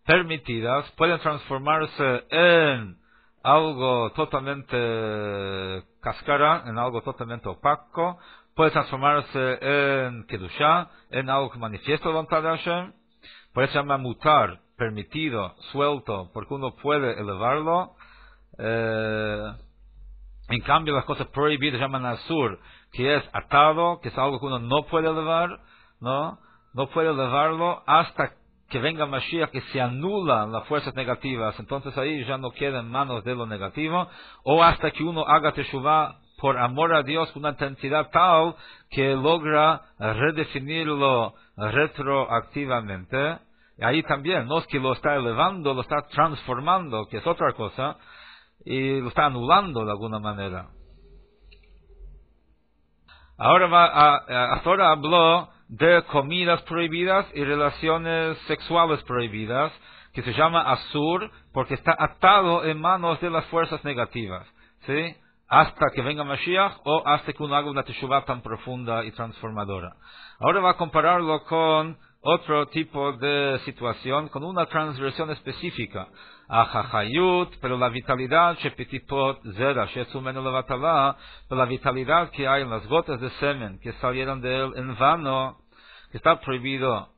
permitidas. Pueden transformarse en algo totalmente cáscara, en algo totalmente opaco. Puede transformarse en Kedushá, en algo que manifiesta la voluntad de Hashem. Por eso se llama mutar, permitido, suelto, porque uno puede elevarlo. En cambio, las cosas prohibidas se llaman asur, que es atado, que es algo que uno no puede elevar, ¿no? No puede elevarlo hasta que venga Mashiach, que se anulan las fuerzas negativas. Entonces ahí ya no queda en manos de lo negativo, o hasta que uno haga teshuvah por amor a Dios con una intensidad tal que logra redefinirlo retroactivamente. Y ahí también, no es que lo está elevando, lo está transformando, que es otra cosa, y lo está anulando de alguna manera. Hasta ahora habló de comidas prohibidas y relaciones sexuales prohibidas, que se llama asur, porque está atado en manos de las fuerzas negativas, ¿sí? Hasta que venga Mashiach o hasta que uno haga una teshuvah tan profunda y transformadora. Ahora va a compararlo con otro tipo de situación, con una transgresión específica. Ajajayut, pero la vitalidad, shepitipot zera, shesumenu levatala, pero la vitalidad que hay en las gotas de semen que salieron de él en vano, que está prohibido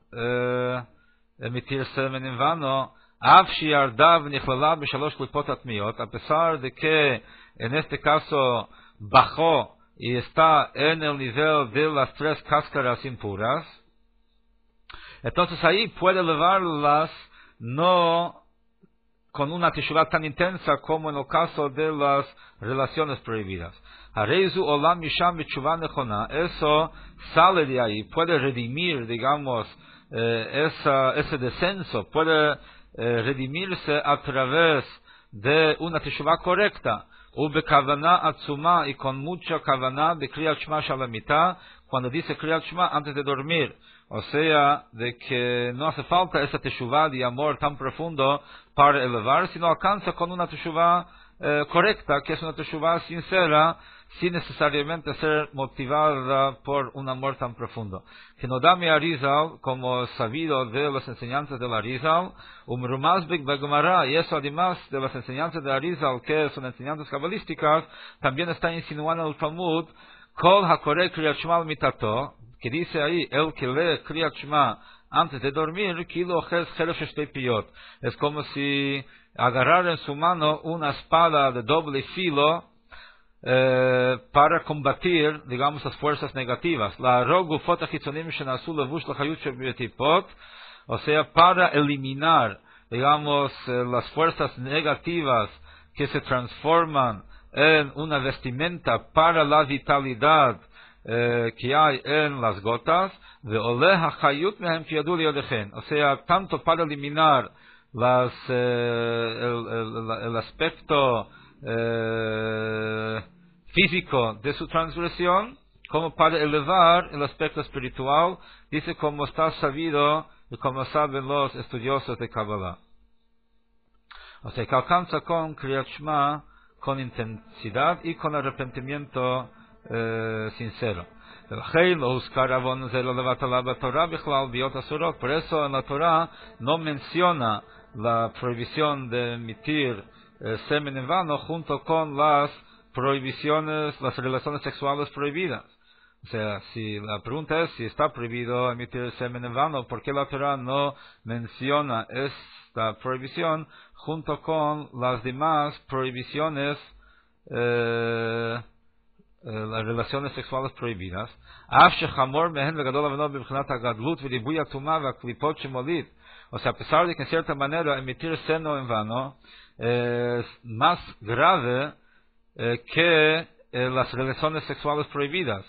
emitir semen en vano, avshi ardav nichlala b'shalosh klipot atmiot, a pesar de que en este caso bajó y está en el nivel de las 3 cáscaras impuras, entonces ahí puede elevarlas no con una teshuvah tan intensa como en el caso de las relaciones prohibidas. Hareizu olam misham b'teshuvah nechona, eso sale de ahí, puede redimir, digamos, ese descenso, puede redimirse a través de una teshuvah correcta. Ube kavana atzuma, y con mucha kavana de kriyat shema shalamita, cuando dice kriyat shema antes de dormir. O sea, de que no hace falta esa teshuvah de amor tan profundo para elevar, sino alcanza con una teshuvah correcta, que es una teshuvah sincera, sin necesariamente ser motivada por un amor tan profundo. Que Nodami Arizal, como sabido de las enseñanzas del Arizal, Umrumazbek Bagumara, y eso además de las enseñanzas de Arizal, que son enseñanzas cabalísticas, también está insinuando en el Talmud, Kol HaKoreh Kriyat Shema al Mitato, que dice ahí, el que lee Kriyat Shema antes de dormir, Kilo Ches Cheresh Shtei Piyot, es como si agarrar en su mano una espada de doble filo, para combatir, digamos, las fuerzas negativas. La rogu fotachitzonim shenasu levush lachayut shebetipot, o sea, para eliminar, digamos, las fuerzas negativas que se transforman en una vestimenta para la vitalidad que hay en las gotas, de oleha chayut mehem kiyadu liyodechen, o sea, tanto para eliminar el aspecto físico de su transgresión, como para elevar el aspecto espiritual, dice como está sabido y como saben los estudiosos de Kabbalah. O sea, que alcanza con Kriyat Shema, con intensidad y con arrepentimiento sincero. Por eso en la Torah no menciona la prohibición de emitir semen en vano junto con las prohibiciones, las relaciones sexuales prohibidas. O sea, si la pregunta es si está prohibido emitir semen en vano, ¿por qué la Torah no menciona esta prohibición junto con las demás prohibiciones las relaciones sexuales prohibidas, o sea, a pesar de que en cierta manera emitir seno en vano es más grave que las relaciones sexuales prohibidas,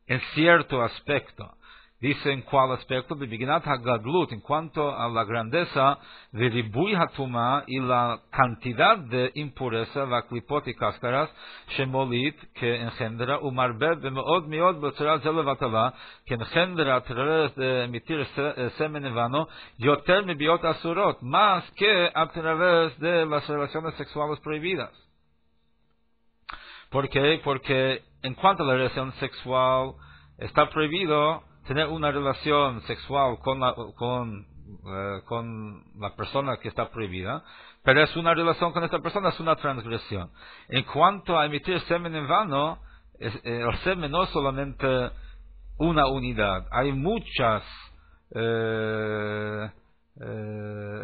en cierto aspecto. Dice en cuál aspecto, en cuanto a la grandeza de ribuy hatuma y la cantidad de impureza, la clipot y cáscaras, shemolit, que engendra, umarbeb, bemeod miod, betzera zelevatala, que engendra a través de emitir semen en vano, yoter mibiot asurot, más que a través de las relaciones sexuales prohibidas. ¿Por qué? Porque en cuanto a la relación sexual, está prohibido tener una relación sexual con la persona que está prohibida, pero es una relación con esta persona, es una transgresión. En cuanto a emitir semen en vano, el semen no es solamente una unidad, hay muchas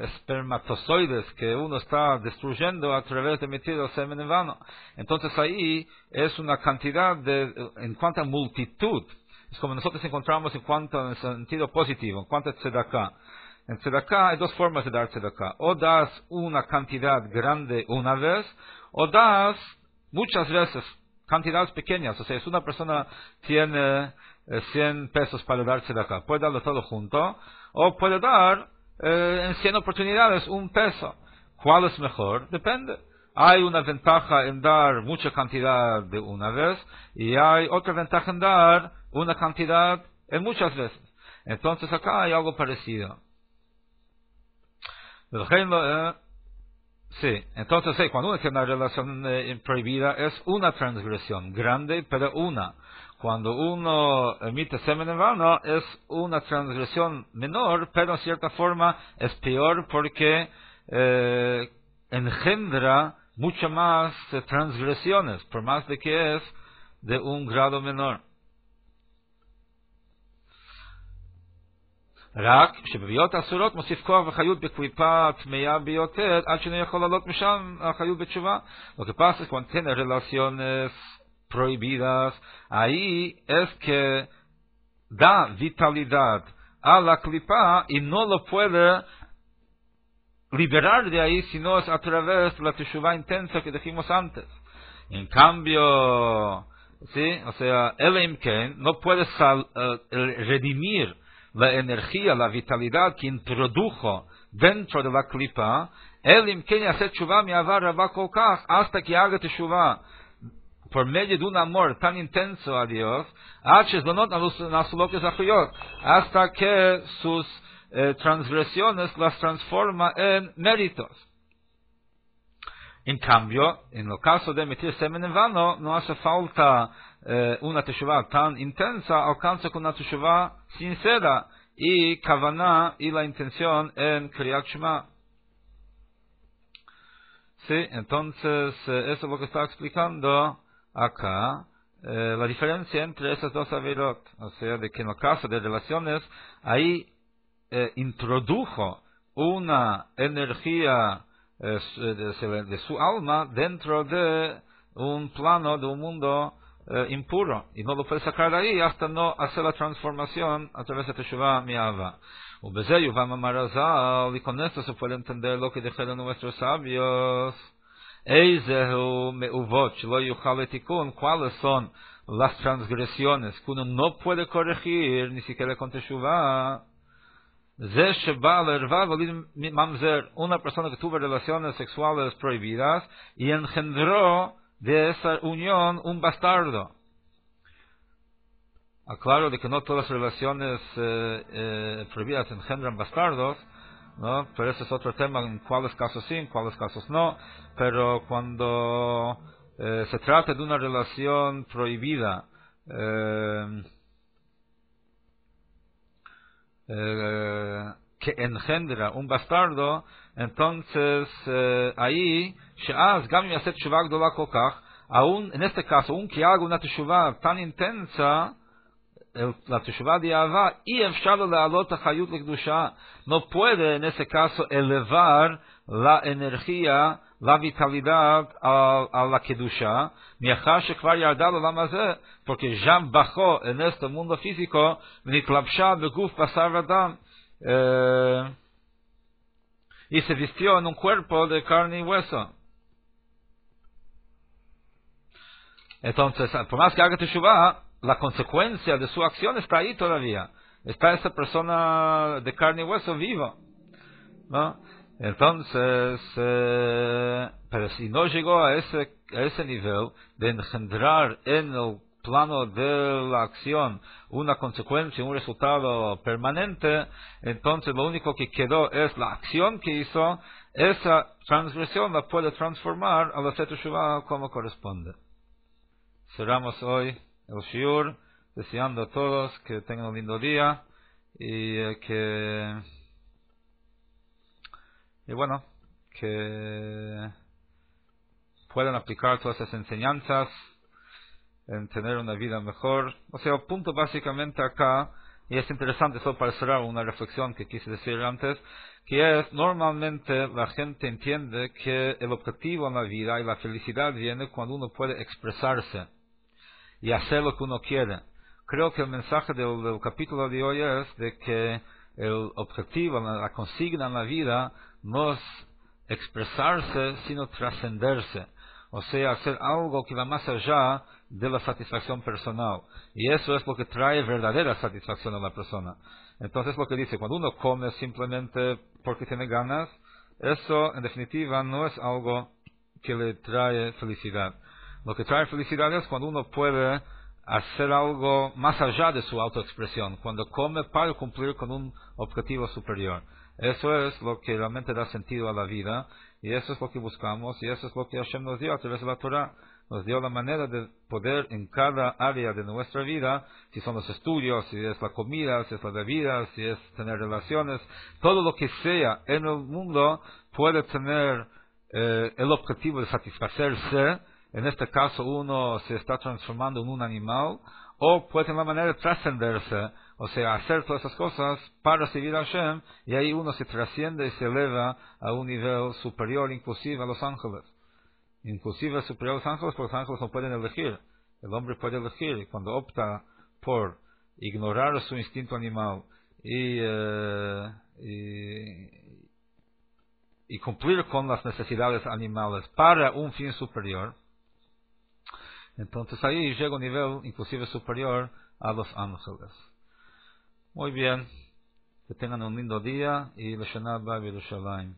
espermatozoides que uno está destruyendo a través de emitir el semen en vano. Entonces ahí es una cantidad en cuanto a multitud. Es como nosotros encontramos en cuanto en sentido positivo, en cuanto a tzedakah. En tzedakah hay dos formas de dar tzedakah. O das una cantidad grande una vez, o das muchas veces cantidades pequeñas. O sea, si una persona tiene 100 pesos para dar tzedakah, puede darlo todo junto, o puede dar en 100 oportunidades 1 peso. ¿Cuál es mejor? Depende. Hay una ventaja en dar mucha cantidad de una vez y hay otra ventaja en dar una cantidad en muchas veces. Entonces acá hay algo parecido. Sí, entonces sí, cuando uno tiene una relación prohibida es una transgresión grande, pero una. Cuando uno emite semen en vano es una transgresión menor, pero en cierta forma es peor porque engendra mucho más transgresiones, por más de que es de un grado menor. רק שבביאות אסורות מוסיף כוח וחיות בקליפה טמאה ביותר עד שלא יכול לעלות משם החיות בתשובה. Lo que pasa es cuando tiene relaciones prohibidas, ahí es que da vitalidad a la clipa y no lo puede liberar de ahí sino es a través de la teshuva intensa que dijimos antes. En cambio, ¿sí? O sea, el imken no puede redimir la energía, la vitalidad que introdujo dentro de la clipa, el imken hace teshuva mi avar rabakokach hasta que haga teshuva por medio de un amor tan intenso a Dios, hasta que sus transgresiones las transforma en méritos. En cambio, en el caso de emitir semen en vano, no hace falta una teshuva tan intensa, alcanza con una teshuva sincera y kavaná y la intención en Kriyat Shema. Sí, entonces eso es lo que está explicando acá, la diferencia entre esas dos avirot, o sea, de que en el caso de relaciones, ahí introdujo una energía de su alma dentro de un plano, de un mundo impuro, y no lo puede sacar de ahí hasta no hacer la transformación a través de Teshuvah Mi'ava. Y con esto se puede entender lo que dijeron nuestros sabios. ¿Cuáles son las transgresiones que uno no puede corregir ni siquiera con Teshuvah? Una persona que tuvo relaciones sexuales prohibidas y engendró de esa unión un bastardo. Aclaro de que no todas las relaciones prohibidas engendran bastardos, ¿no? Pero ese es otro tema, en cuáles casos sí, en cuáles casos no. Pero cuando se trata de una relación prohibida, que engendra un bastardo, entonces ahí, aún en este caso, aun que haga una teshuva tan intensa, la teshuva de Ahava, y no puede en ese caso elevar la energía la vitalidad a la Kedusha, porque ya bajó en este mundo físico, y se vistió en un cuerpo de carne y hueso. Entonces, por más que haga Teshuvah, la consecuencia de su acción está ahí todavía. Está esa persona de carne y hueso viva, ¿no? Entonces, pero si no llegó a ese nivel de engendrar en el plano de la acción una consecuencia, un resultado permanente, entonces lo único que quedó es la acción que hizo. Esa transgresión la puede transformar al hacer Teshuvah como corresponde. Cerramos hoy el shiur, deseando a todos que tengan un lindo día y que puedan aplicar todas esas enseñanzas en tener una vida mejor. O sea, el punto básicamente acá, y es interesante solo para cerrar una reflexión que quise decir antes, que es, normalmente la gente entiende que el objetivo en la vida y la felicidad viene cuando uno puede expresarse y hacer lo que uno quiere. Creo que el mensaje del capítulo de hoy es de que el objetivo, la consigna en la vida no es expresarse, sino trascenderse. O sea, hacer algo que va más allá de la satisfacción personal. Y eso es lo que trae verdadera satisfacción a la persona. Entonces lo que dice, cuando uno come simplemente porque tiene ganas, eso en definitiva no es algo que le trae felicidad. Lo que trae felicidad es cuando uno puede hacer algo más allá de su autoexpresión, cuando come para cumplir con un objetivo superior. Eso es lo que realmente da sentido a la vida, y eso es lo que buscamos, y eso es lo que Hashem nos dio a través de la Torah. Nos dio la manera de poder en cada área de nuestra vida, si son los estudios, si es la comida, si es la bebida, si es tener relaciones, todo lo que sea en el mundo puede tener el objetivo de satisfacerse. En este caso uno se está transformando en un animal, o puede tener la manera de trascenderse, o sea, hacer todas esas cosas para servir a Hashem, y ahí uno se trasciende y se eleva a un nivel superior, inclusive a los ángeles. Inclusive superior a los ángeles, porque los ángeles no pueden elegir. El hombre puede elegir, y cuando opta por ignorar su instinto animal y cumplir con las necesidades animales para un fin superior, entonces ahí llega un nivel inclusive superior a los ángeles. Muy bien, que tengan un lindo día y L'Shana Abba B'Yerushalayim.